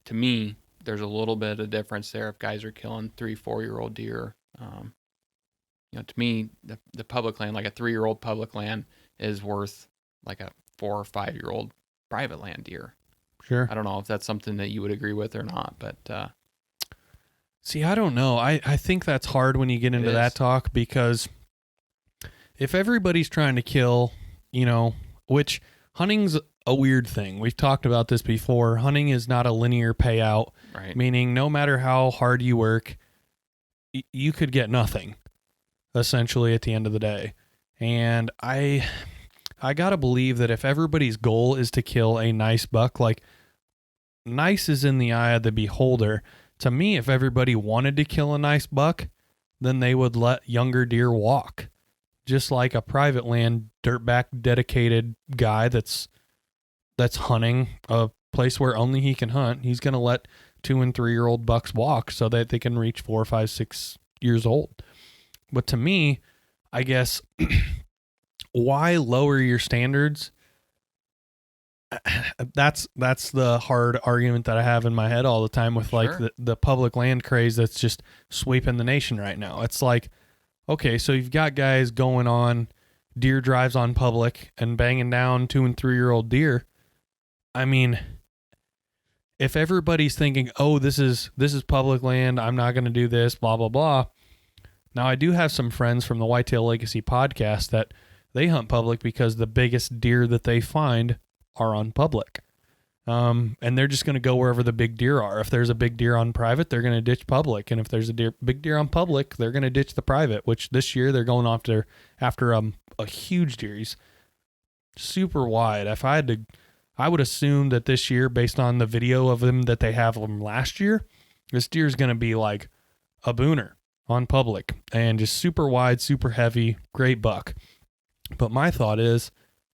S2: to me, there's a little bit of difference there if guys are killing 3-4 year old deer. To me, the public land, like a 3-year-old public land, is worth like a 4 or 5 year old private land deer.
S1: Sure.
S2: I don't know if that's something that you would agree with or not, but
S1: see, I don't know. I think that's hard when you get into that talk, because if everybody's trying to kill, which hunting's a weird thing. We've talked about this before. Hunting is not a linear payout,
S2: right?
S1: Meaning no matter how hard you work, you could get nothing, essentially, at the end of the day. And I got to believe that if everybody's goal is to kill a nice buck, like, nice is in the eye of the beholder. To me, if everybody wanted to kill a nice buck, then they would let younger deer walk. Just like a private land dirtback dedicated guy that's hunting a place where only he can hunt, he's going to let 2 and 3 year old bucks walk so that they can reach 4, 5, 6 years old. But to me, I guess, why lower your standards? That's the hard argument that I have in my head all the time with, like, the public land craze that's just sweeping the nation right now. It's like, okay, so you've got guys going on deer drives on public and banging down 2 and 3 year old deer. I mean, if everybody's thinking, oh, this is public land, I'm not going to do this, blah, blah, blah. Now, I do have some friends from the Whitetail Legacy podcast that they hunt public because the biggest deer that they find are on public. And they're just going to go wherever the big deer are. If there's a big deer on private, they're going to ditch public. And if there's a big deer on public, they're going to ditch the private, which this year they're going after a huge deer. He's super wide. If I had to, I would assume that this year, based on the video of him that they have of him last year, this deer is going to be like a booner on public and just super wide, super heavy, great buck. But my thought is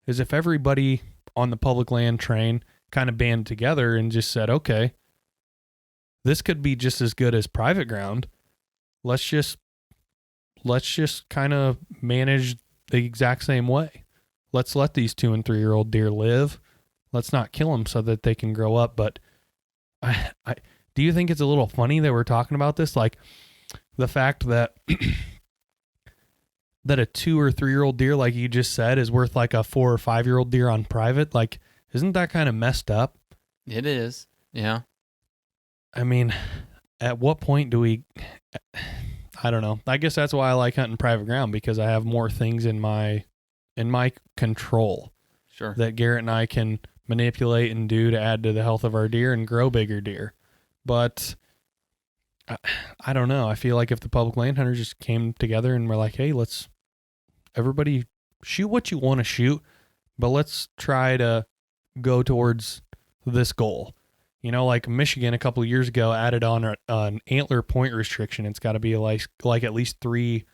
S1: if everybody on the public land train kind of band together and just said, okay, this could be just as good as private ground. Let's just kind of manage the exact same way. Let's let these 2 and 3 year old deer live. Let's not kill them so that they can grow up. But I do you think it's a little funny that we're talking about this? Like, the fact that that a 2 or 3 year old deer, like you just said, is worth like a 4 or 5 year old deer on private. Like, isn't that kind of messed up?
S2: It is. Yeah.
S1: I mean, at what point do we, I don't know. I guess that's why I like hunting private ground, because I have more things in my control.
S2: Sure.
S1: That Garrett and I can manipulate and do to add to the health of our deer and grow bigger deer. But I don't know. I feel like if the public land hunters just came together and were like, hey, let's everybody shoot what you want to shoot, but let's try to go towards this goal. You know, like Michigan a couple of years ago added on an antler point restriction. It's got to be like at least 3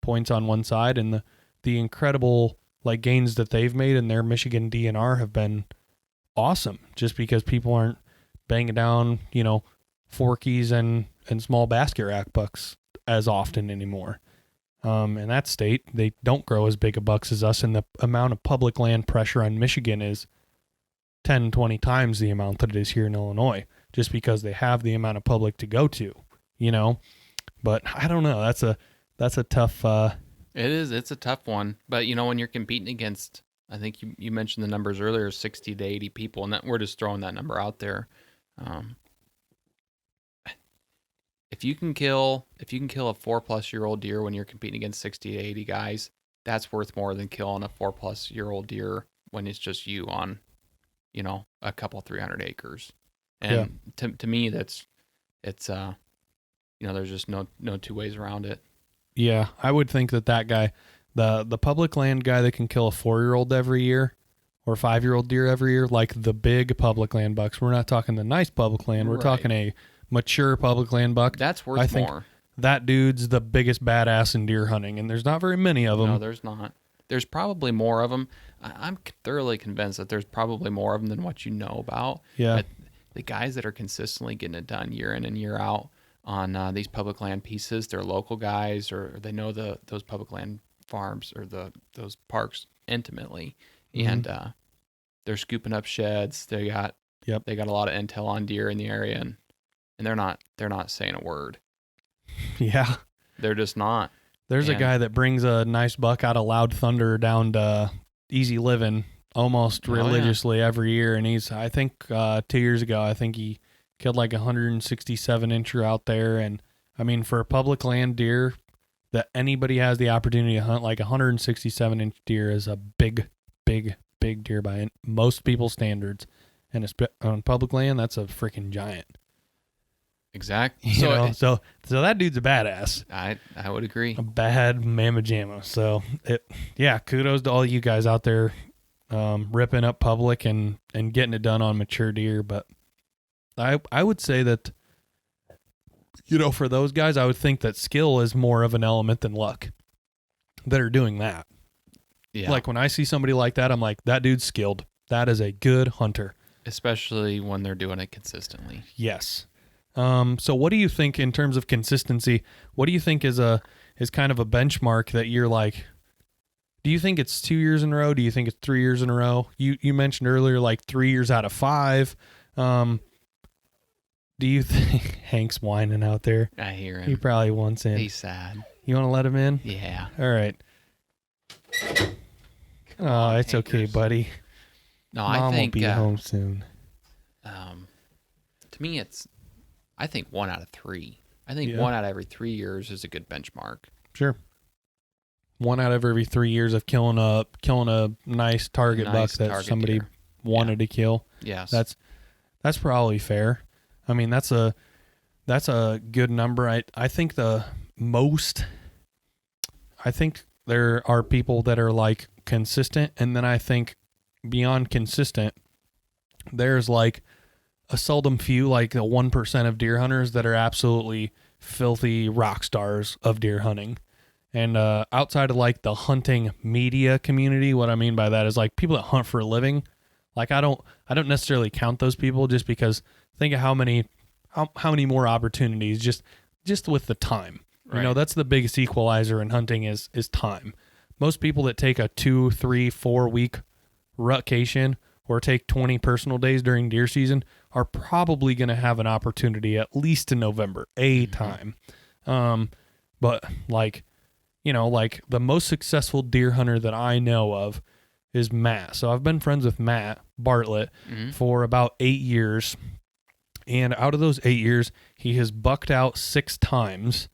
S1: points on one side, and the incredible like gains that they've made in their Michigan DNR have been awesome, just because people aren't banging down, you know, forkies and small basket rack bucks as often anymore. In that state, they don't grow as big of bucks as us, and the amount of public land pressure on Michigan is 10, 20 times the amount that it is here in Illinois, just because they have the amount of public to go to, you know. But I don't know. That's a tough.
S2: It is. It's a tough one. But, you know, when you're competing against, I think you mentioned the numbers earlier, 60 to 80 people, and that we're just throwing that number out there. If you can kill a 4+ year old deer when you're competing against 60 to 80 guys, that's worth more than killing a 4+ year old deer when it's just you on, you know, a couple 300 acres. And to me, it's you know, there's just no two ways around it.
S1: Yeah, I would think that guy, the public land guy that can kill a 4-year-old every year or 5-year-old deer every year, like the big public land bucks. We're not talking the nice public land. We're talking a mature public land buck.
S2: That's worth
S1: I think
S2: more.
S1: That dude's the biggest badass in deer hunting, and there's not very many of them.
S2: No, there's not. There's probably more of them. I'm thoroughly convinced that there's probably more of them than what you know about.
S1: Yeah.
S2: But the guys that are consistently getting it done year in and year out on these public land pieces, they're local guys, or they know those public land farms or those parks intimately, and they're scooping up sheds. They got a lot of intel on deer in the area, and they're not saying a word.
S1: Yeah,
S2: they're just not.
S1: There's a guy that brings a nice buck out of Loud Thunder down to Easy Living almost religiously every year, and I think 2 years ago, I think he killed like 167 incher out there. And I mean, for a public land deer that anybody has the opportunity to hunt, like 167 inch deer is a big deer by most people's standards, and on public land, that's a freaking giant.
S2: Exactly.
S1: So that dude's a badass.
S2: I would agree.
S1: A bad mamma jamma. So kudos to all you guys out there ripping up public and getting it done on mature deer. But I would say that, you know, for those guys, I would think that skill is more of an element than luck that are doing that. Yeah. Like when I see somebody like that, I'm like, that dude's skilled. That is a good hunter.
S2: Especially when they're doing it consistently.
S1: Yes. So what do you think in terms of consistency? What do you think is kind of a benchmark that you're like, do you think it's 2 years in a row? Do you think it's 3 years in a row? You mentioned earlier, like 3 years out of 5. Do you think Hank's whining out there?
S2: I hear him.
S1: He probably wants in.
S2: He's sad.
S1: You want to let him in?
S2: Yeah.
S1: All right. Oh, it's okay, buddy.
S2: No,
S1: Mom
S2: I think
S1: will be home soon.
S2: To me, I think 1 out of 3. I think 1 out of every 3 years is a good benchmark.
S1: Sure. 1 out of every 3 years of killing a nice target buck that somebody wanted to kill.
S2: Yes.
S1: That's probably fair. I mean, that's a good number. I think I think there are people that are like consistent, and then I think beyond consistent, there's like a seldom few, like the 1% of deer hunters that are absolutely filthy rock stars of deer hunting. And outside of like the hunting media community, what I mean by that is like people that hunt for a living. Like I don't necessarily count those people, just because think of how many more opportunities just with the time. Right. You know, that's the biggest equalizer in hunting is time. Most people that take a 2, 3, 4 week rutcation or take 20 personal days during deer season are probably going to have an opportunity at least in November, time. But like, you know, like the most successful deer hunter that I know of is Matt. So I've been friends with Matt Bartlett for about 8 years. And out of those 8 years, he has bucked out 6 times.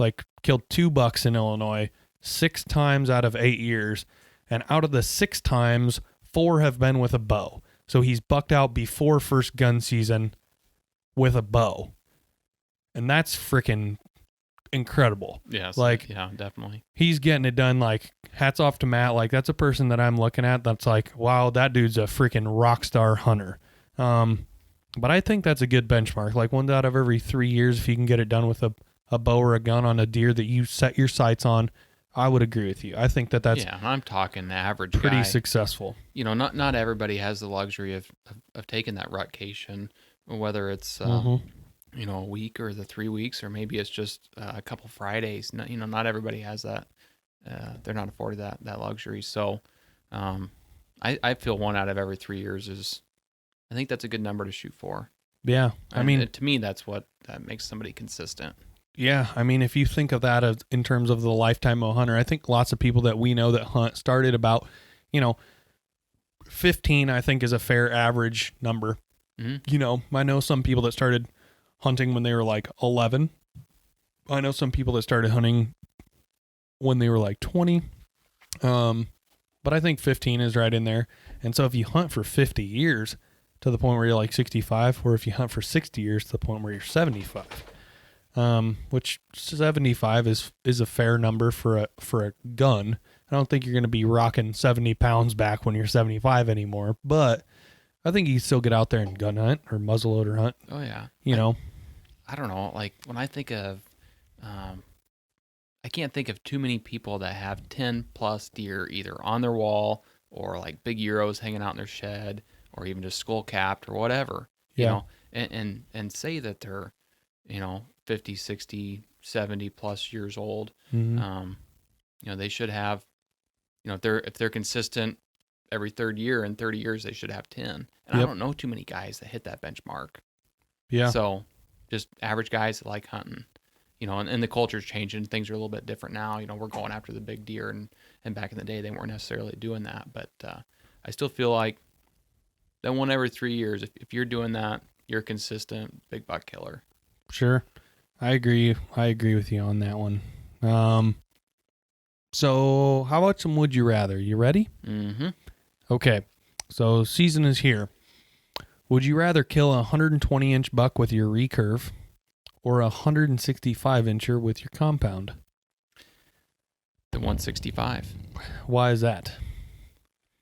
S1: like killed 2 bucks in Illinois 6 times out of 8 years. And out of the 6 times, 4 have been with a bow. So he's bucked out before first gun season with a bow. And that's freaking incredible.
S2: Yes.
S1: Like,
S2: yeah, definitely.
S1: He's getting it done. Like, hats off to Matt. Like, that's a person that I'm looking at that's like, wow, that dude's a freaking rock star hunter. But I think that's a good benchmark. Like, 1 out of every 3 years, if you can get it done with a bow or a gun on a deer that you set your sights on, I would agree with you. I think that's
S2: I'm talking the average
S1: pretty
S2: guy.
S1: Successful.
S2: You know, not everybody has the luxury of taking that rutcation, whether it's you know, a week or the 3 weeks, or maybe it's just a couple Fridays. You know, not everybody has that. They're not afforded that luxury. So I feel 1 out of every 3 years is, I think that's a good number to shoot for.
S1: Yeah. I mean,
S2: to me, that makes somebody consistent.
S1: Yeah, I mean, if you think of that as in terms of the lifetime of a hunter, I think lots of people that we know that hunt started about, 15, I think, is a fair average number.
S2: Mm-hmm.
S1: I know some people that started hunting when they were like 11. I know some people that started hunting when they were like 20. But I think 15 is right in there. And so if you hunt for 50 years to the point where you're like 65, or if you hunt for 60 years to the point where you're 75, which 75 is a fair number for a gun. I don't think you're going to be rocking 70 pounds back when you're 75 anymore, but I think you can still get out there and gun hunt or muzzleloader hunt.
S2: Oh yeah. I don't know. Like, when I think of, I can't think of too many people that have 10 plus deer either on their wall or like big Euros hanging out in their shed, or even just skull capped or whatever, you know, and say that they're, 50, 60, 70 plus years old.
S1: Mm-hmm.
S2: They should have, if they're consistent every third year, in 30 years, they should have 10. And I don't know too many guys that hit that benchmark.
S1: Yeah.
S2: So just average guys that like hunting, and the culture's changing. Things are a little bit different now. We're going after the big deer, and back in the day, they weren't necessarily doing that. But I still feel like that 1 every 3 years, if you're doing that, you're a consistent big buck killer.
S1: Sure. I agree with you on that one. So how about some would you rather? You ready?
S2: Mm-hmm.
S1: Okay. So season is here. Would you rather kill a 120-inch buck with your recurve or a 165-incher with your compound?
S2: The 165.
S1: Why is that?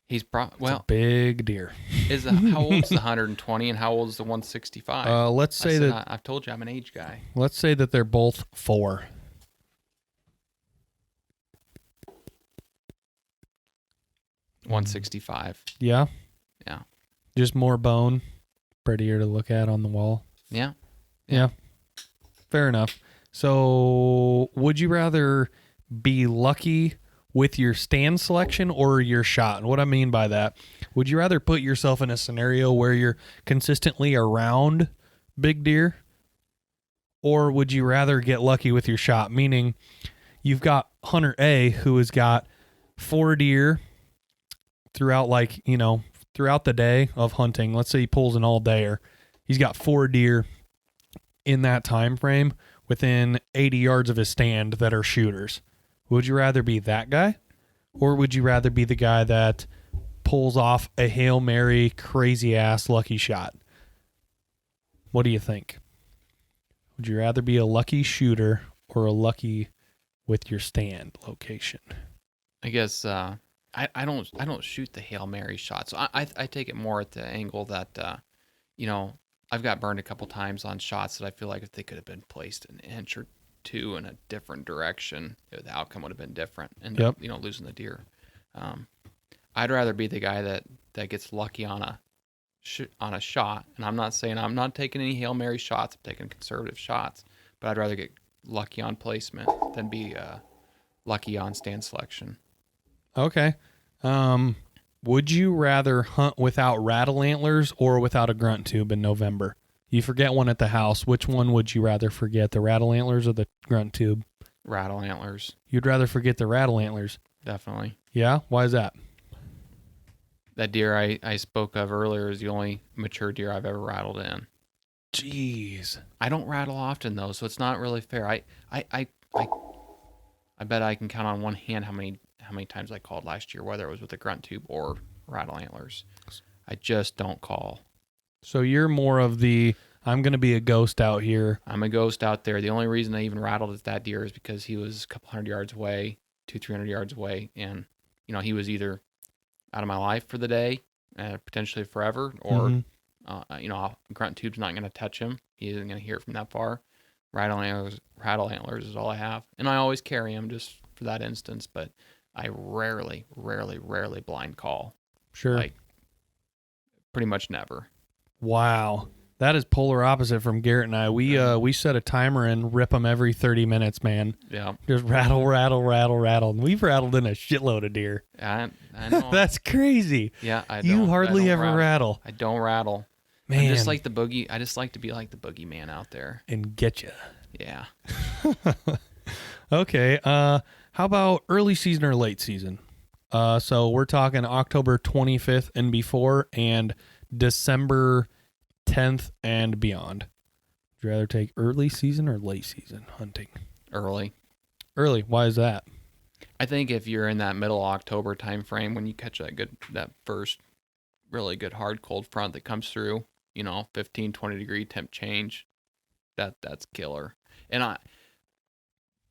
S2: He's
S1: It's a big deer.
S2: How old's the 120 and how old is the 165?
S1: Let's say
S2: I've told you I'm an age guy.
S1: Let's say that they're both 4.
S2: 165.
S1: Yeah.
S2: Yeah.
S1: Just more bone, prettier to look at on the wall.
S2: Yeah.
S1: Yeah. Fair enough. So, would you rather be lucky with your stand selection or your shot? And what I mean by that, would you rather put yourself in a scenario where you're consistently around big deer, or would you rather get lucky with your shot? Meaning you've got Hunter A who has got 4 deer throughout throughout the day of hunting. Let's say he pulls an all-dayer. He's got 4 deer in that time frame within 80 yards of his stand that are shooters. Would you rather be that guy, or would you rather be the guy that pulls off a Hail Mary crazy-ass lucky shot? What do you think? Would you rather be a lucky shooter or a lucky with your stand location?
S2: I guess I don't shoot the Hail Mary shot. So I take it more at the angle that, I've got burned a couple times on shots that I feel like if they could have been placed an inch or 2 in a different direction, the outcome would have been different. And losing the deer. I'd rather be the guy that gets lucky on a shot. And I'm not saying I'm not taking any Hail Mary shots. I'm taking conservative shots, but I'd rather get lucky on placement than be lucky on stand selection.
S1: Okay. Would you rather hunt without rattle antlers or without a grunt tube in November? You forget one at the house. Which one would you rather forget, the rattle antlers or the grunt tube?
S2: Rattle antlers.
S1: You'd rather forget the rattle antlers?
S2: Definitely.
S1: Yeah? Why is that?
S2: That deer I spoke of earlier is the only mature deer I've ever rattled in.
S1: Jeez.
S2: I don't rattle often, though, so it's not really fair. I I bet I can count on one hand how many times I called last year, whether it was with a grunt tube or rattle antlers. I just don't call.
S1: So you're more of the, I'm going to be a ghost out here.
S2: I'm a ghost out there. The only reason I even rattled at that deer is because he was a couple 100 yards away, 200-300 yards away, and he was either out of my life for the day, potentially forever, or grunt tube's not going to touch him. He isn't going to hear it from that far. Rattle antlers is all I have, and I always carry them just for that instance. But I rarely blind call.
S1: Sure.
S2: Like pretty much never.
S1: Wow. That is polar opposite from Garrett and I. We set a timer and rip them every 30 minutes, man.
S2: Yeah.
S1: Just rattle, rattle, rattle, rattle. And we've rattled in a shitload of deer.
S2: I know.
S1: That's crazy.
S2: Yeah,
S1: You hardly ever rattle.
S2: I don't rattle.
S1: Man.
S2: I'm just like the boogie. I just like to be like the boogeyman out there.
S1: And get you.
S2: Yeah.
S1: Okay. How about early season or late season? So we're talking October 25th and before, and December 10th and beyond. Would you rather take early season or late season hunting?
S2: Early.
S1: Early. Why is that?
S2: I think if you're in that middle October time frame when you catch that first really good hard cold front that comes through, 15, 20 degree temp change, that's killer. And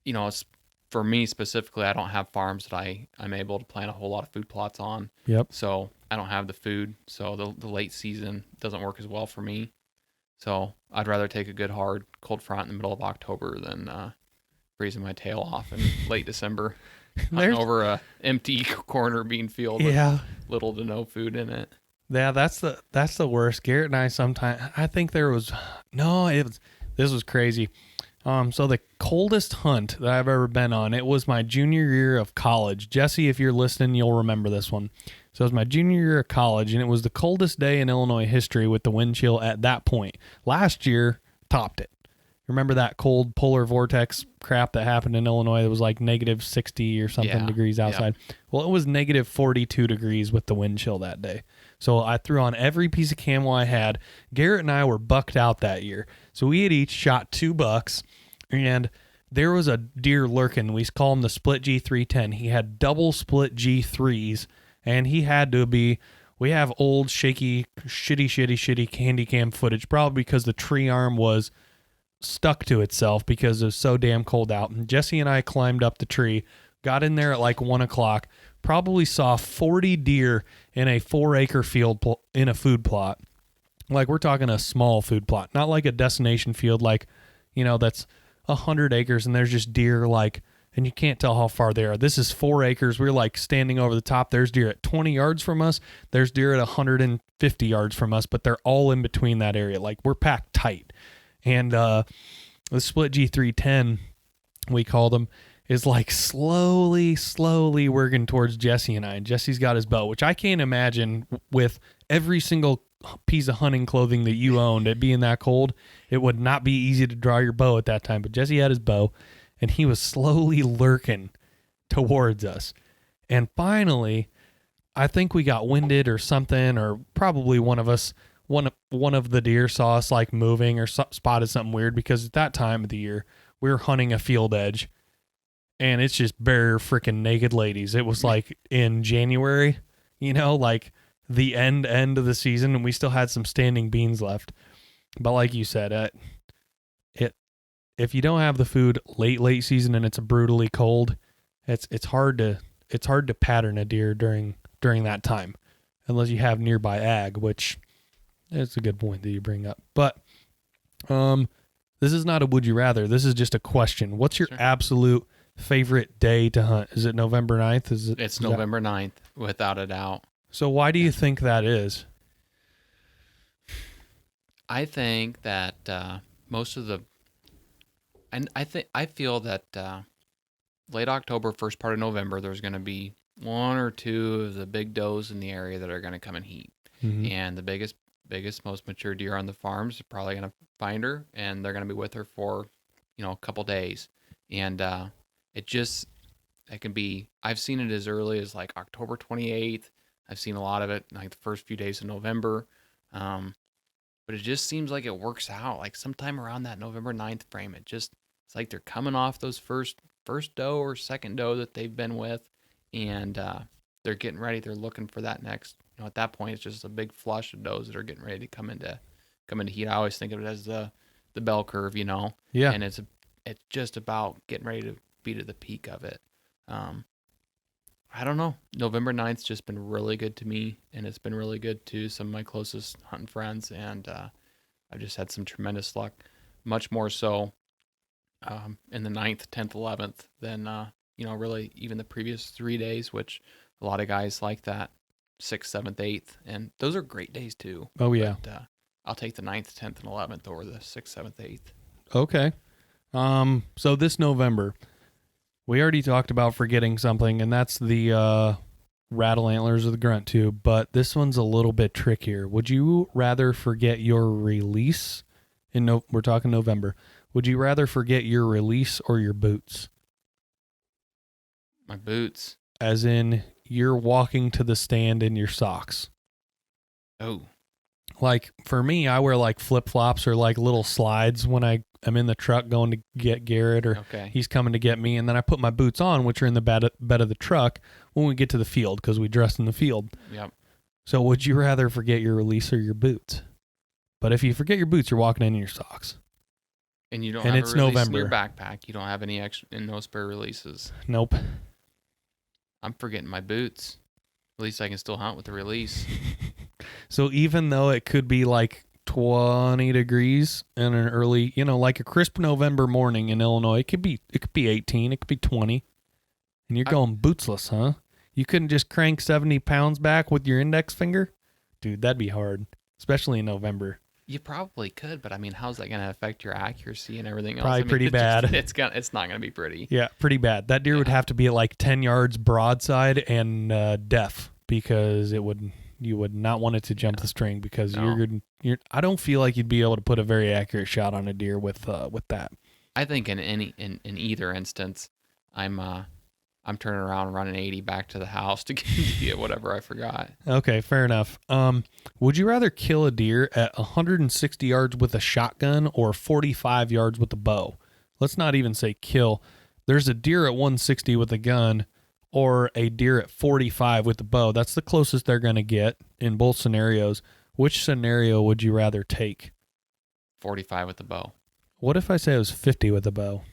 S2: it's for me specifically, I don't have farms that I'm able to plant a whole lot of food plots on.
S1: Yep.
S2: So I don't have the food. So the late season doesn't work as well for me. So I'd rather take a good hard cold front in the middle of October than freezing my tail off in late December. Over a empty corner bean field with little to no food in it.
S1: Yeah, that's the worst. Garrett and I sometimes, I think this was crazy. So the coldest hunt that I've ever been on, it was my junior year of college. Jesse, if you're listening, you'll remember this one. So it was my junior year of college, and it was the coldest day in Illinois history with the wind chill at that point. Last year, topped it. Remember that cold polar vortex crap that happened in Illinois? It was like negative 60 or something degrees outside. Yeah. Well, it was negative 42 degrees with the wind chill that day. So I threw on every piece of camo I had. Garrett and I were bucked out that year. So we had each shot 2 bucks, and there was a deer lurking. We call him the split G310. He had double split G3s, and he had to be... We have old, shaky, shitty handy cam footage, probably because the tree arm was stuck to itself because it was so damn cold out. And Jesse and I climbed up the tree, got in there at like 1 o'clock, probably saw 40 deer in a 4-acre field in a food plot. Like, we're talking a small food plot, not like a destination field, like, that's 100 acres and there's just deer, like, and you can't tell how far they are. This is 4 acres. We're like standing over the top. There's deer at 20 yards from us. There's deer at 150 yards from us, but they're all in between that area. Like, we're packed tight. And the split G310, we called him, is like slowly working towards Jesse and I. And Jesse's got his bow, which I can't imagine with every single piece of hunting clothing that you owned, it being that cold, it would not be easy to draw your bow at that time. But Jesse had his bow, and he was slowly lurking towards us. And finally, I think we got winded or something, or probably one of the deer saw us like moving or spotted something weird, because at that time of the year, we were hunting a field edge, and it's just bare freaking naked ladies. It was like in January, like the end of the season, and we still had some standing beans left. But like you said, if you don't have the food late season and it's brutally cold, it's hard to pattern a deer during that time, unless you have nearby ag, which it's a good point that you bring up. But this is not a would you rather. This is just a question. What's your absolute favorite day to hunt? Is it November 9th?
S2: It's November 9th, without a doubt.
S1: So why do you think that is?
S2: I think that most of the... And I feel that late October, first part of November, there's going to be 1 or 2 of the big does in the area that are going to come and heat. Mm-hmm. And the biggest, most mature deer on the farms are probably going to find her, and they're going to be with her for, a couple days. And it can be, I've seen it as early as like October 28th. I've seen a lot of it like the first few days of November. But it just seems like it works out. Like sometime around that November 9th frame, it just It's like they're coming off those first doe or second doe that they've been with, and they're getting ready. They're looking for that next. At that point, it's just a big flush of does that are getting ready to come into heat. I always think of it as the bell curve,
S1: Yeah.
S2: And it's just about getting ready to be to the peak of it. I don't know. November 9th's just been really good to me, and it's been really good to some of my closest hunting friends, and I've just had some tremendous luck, much more so in the 9th, 10th, 11th than, really even the previous 3 days, which a lot of guys like that, 6th, 7th, 8th, and those are great days too.
S1: Oh, yeah.
S2: But, I'll take the 9th, 10th, and 11th over the 6th, 7th, 8th.
S1: Okay. So this November, we already talked about forgetting something, and that's the rattle antlers or the grunt tube, but this one's a little bit trickier. Would you rather forget your release we're talking November. Would you rather forget your release or your boots?
S2: My boots.
S1: As in, you're walking to the stand in your socks.
S2: Oh.
S1: Like, for me, I wear like flip-flops or like little slides when I'm in the truck going to get Garrett, or he's coming to get me, and then I put my boots on, which are in the bed of the truck when we get to the field, because we dress in the field.
S2: Yep.
S1: So would you rather forget your release or your boots? But if you forget your boots, you're walking in your socks.
S2: And you don't
S1: and
S2: have
S1: it's
S2: a release
S1: November.
S2: in your backpack. You don't have any extra, no spare releases.
S1: Nope.
S2: I'm forgetting my boots. At least I can still hunt with the release.
S1: So even though it could be like 20 degrees in an early, like a crisp November morning in Illinois, it could be 18, it could be 20, and you're going bootsless, huh? You couldn't just crank 70 pounds back with your index finger? Dude, that'd be hard, especially in November.
S2: You probably could, but I mean, how's that going to affect your accuracy and everything else?
S1: Probably pretty bad.
S2: It's not going to be pretty.
S1: Yeah, pretty bad. That deer would have to be at like 10 yards broadside and deaf, because you would not want it to jump the string, because I don't feel like you'd be able to put a very accurate shot on a deer with that.
S2: I think in either instance, I'm turning around, running 80 back to the house to get whatever I forgot.
S1: Okay, fair enough. Would you rather kill a deer at 160 yards with a shotgun or 45 yards with a bow? Let's not even say kill. There's a deer at 160 with a gun, or a deer at 45 with the bow. That's the closest they're going to get in both scenarios. Which scenario would you rather take?
S2: 45 with the bow.
S1: What if I say it was 50 with the bow?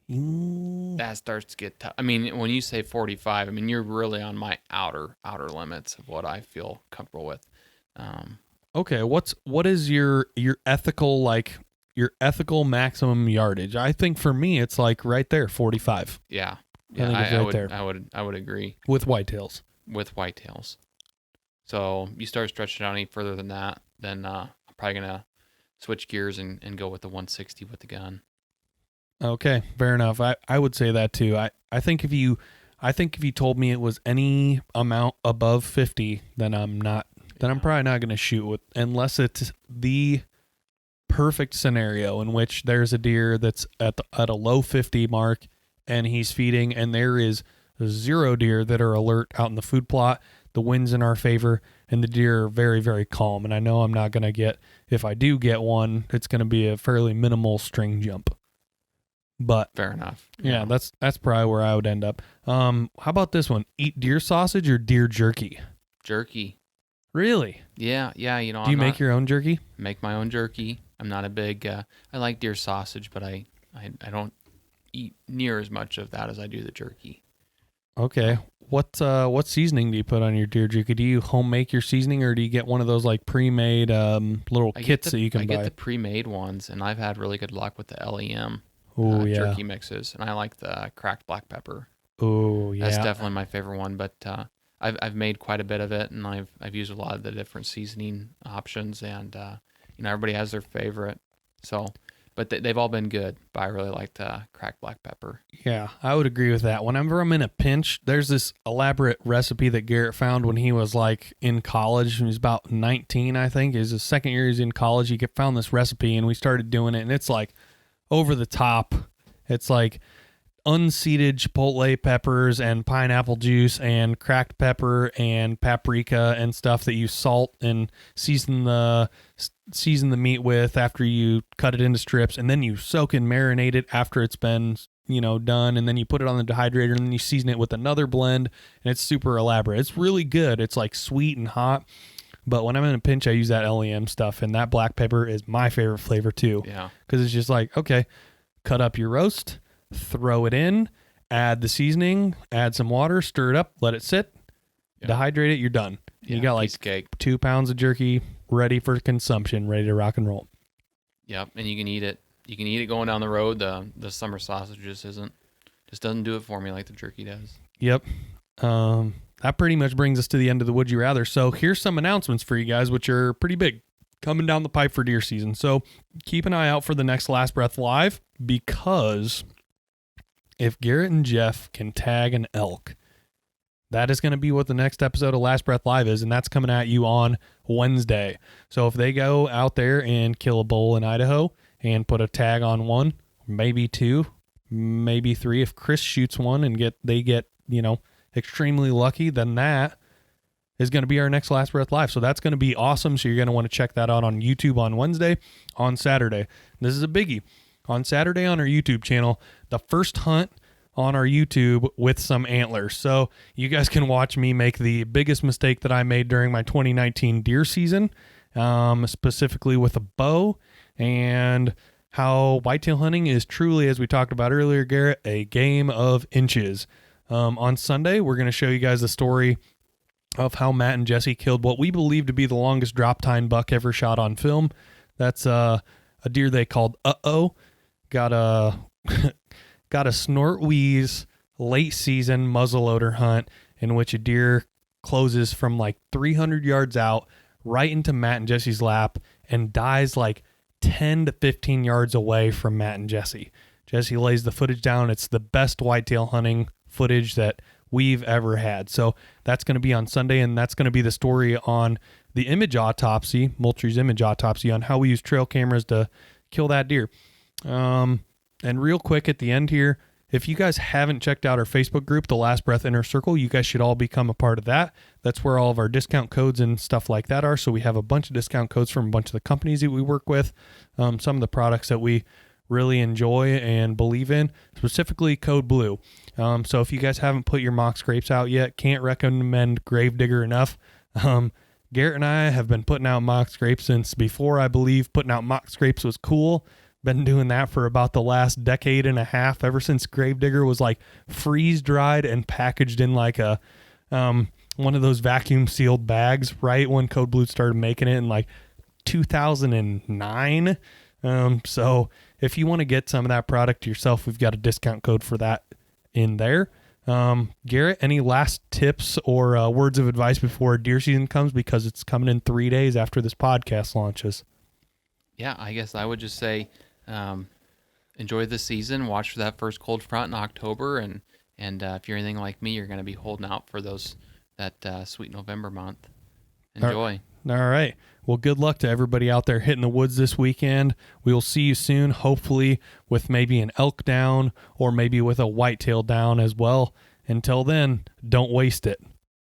S2: That starts to get tough. I mean, when you say 45, I mean, you're really on my outer limits of what I feel comfortable with.
S1: Okay, what is your ethical maximum yardage? I think for me it's like right there, 45.
S2: Yeah.
S1: I think it's right there.
S2: I would agree.
S1: With whitetails.
S2: So you start stretching out any further than that, then I'm probably gonna switch gears and go with the 160 with the gun. Okay,
S1: fair enough. I would say that too. I think if you told me it was any amount above 50, then I'm probably not going to shoot with, unless it's the perfect scenario in which there's a deer that's at a low 50 mark and he's feeding, and there is 0 deer that are alert out in the food plot. The wind's in our favor, and the deer are very, very calm. And I know I'm not going to get, if I do get one, it's going to be a fairly minimal string jump. But
S2: fair enough.
S1: Yeah, that's probably where I would end up. How about this one? Eat deer sausage or deer jerky?
S2: Jerky.
S1: Really?
S2: Yeah.
S1: Do you make your own jerky?
S2: Make my own jerky. I'm not a big. I like deer sausage, but I don't eat near as much of that as I do the jerky.
S1: Okay. What seasoning do you put on your deer jerky? Do you home make your seasoning, or do you get one of those like pre-made little kits that you can buy?
S2: I get the pre-made ones, and I've had really good luck with the LEM.
S1: Jerky
S2: mixes, and I like the cracked black pepper.
S1: Oh yeah,
S2: that's definitely my favorite one. But I've made quite a bit of it, and I've used a lot of the different seasoning options, and everybody has their favorite. So, but they've all been good. But I really like the cracked black pepper.
S1: Yeah, I would agree with that. Whenever I'm in a pinch, there's this elaborate recipe that Garrett found when he was like in college. He was about 19, I think. It was his second year he's in college. He found this recipe, and we started doing it, and it's like over the top. It's like unseeded chipotle peppers and pineapple juice and cracked pepper and paprika and stuff that you salt and season the meat with after you cut it into strips, and then you soak and marinate it after it's been done, and then you put it on the dehydrator, and then you season it with another blend, and it's super elaborate. It's really good. It's like sweet and hot, but when I'm in a pinch, I use that LEM stuff, and that black pepper is my favorite flavor too.
S2: Yeah,
S1: because it's just like, okay, cut up your roast, throw it in, add the seasoning, add some water, stir it up, let it sit, dehydrate it, you're done. You got like 2 pounds of jerky ready for consumption, ready to rock and roll.
S2: Yep, and you can eat it. You can eat it going down the road. The summer sausage just doesn't do it for me like the jerky does.
S1: Yep. That pretty much brings us to the end of the Would You Rather. So here's some announcements for you guys, which are pretty big, coming down the pipe for deer season. So keep an eye out for the next Last Breath Live, because if Garrett and Jeff can tag an elk, that is going to be what the next episode of Last Breath Live is, and that's coming at you on Wednesday. So if they go out there and kill a bull in Idaho and put a tag on one, maybe 2, maybe 3, if Chris shoots one and they get extremely lucky, then that is going to be our next Last Breath Live. So that's going to be awesome. So you're going to want to check that out on YouTube on Wednesday. On Saturday, this is a biggie. On Saturday on our YouTube channel, the first hunt on our YouTube with some antlers. So you guys can watch me make the biggest mistake that I made during my 2019 deer season, specifically with a bow, and how whitetail hunting is truly, as we talked about earlier, Garrett, a game of inches. On Sunday, we're going to show you guys the story of how Matt and Jesse killed what we believe to be the longest drop tine buck ever shot on film. That's a deer they called Uh-Oh. Got a snort wheeze late season muzzleloader hunt in which a deer closes from like 300 yards out right into Matt and Jesse's lap and dies like 10 to 15 yards away from Matt and Jesse. Jesse lays the footage down. It's the best whitetail hunting footage that we've ever had. So that's going to be on Sunday, and that's going to be the story on the image autopsy, Moultrie's image autopsy, on how we use trail cameras to kill that deer. And real quick at the end here, if you guys haven't checked out our Facebook group, The Last Breath Inner Circle, you guys should all become a part of that. That's where all of our discount codes and stuff like that are. So we have a bunch of discount codes from a bunch of the companies that we work with, some of the products that we really enjoy and believe in, specifically Code Blue. So if you guys haven't put your mock scrapes out yet, can't recommend Gravedigger enough. Garrett and I have been putting out mock scrapes since before, I believe, putting out mock scrapes was cool. Been doing that for about the last decade and a half, ever since Gravedigger was like freeze dried and packaged in like a one of those vacuum sealed bags, right when Code Blue started making it in like 2009. So if you want to get some of that product yourself, we've got a discount code for that in there. Garrett, any last tips or words of advice before deer season comes, because it's coming in 3 days after this podcast launches?
S2: Yeah, I guess I would just say enjoy the season. Watch for that first cold front in October, and if you're anything like me, you're going to be holding out for that sweet November month. Enjoy.
S1: All right. Well, good luck to everybody out there hitting the woods this weekend. We will see you soon, hopefully with maybe an elk down or maybe with a whitetail down as well. Until then, don't waste it.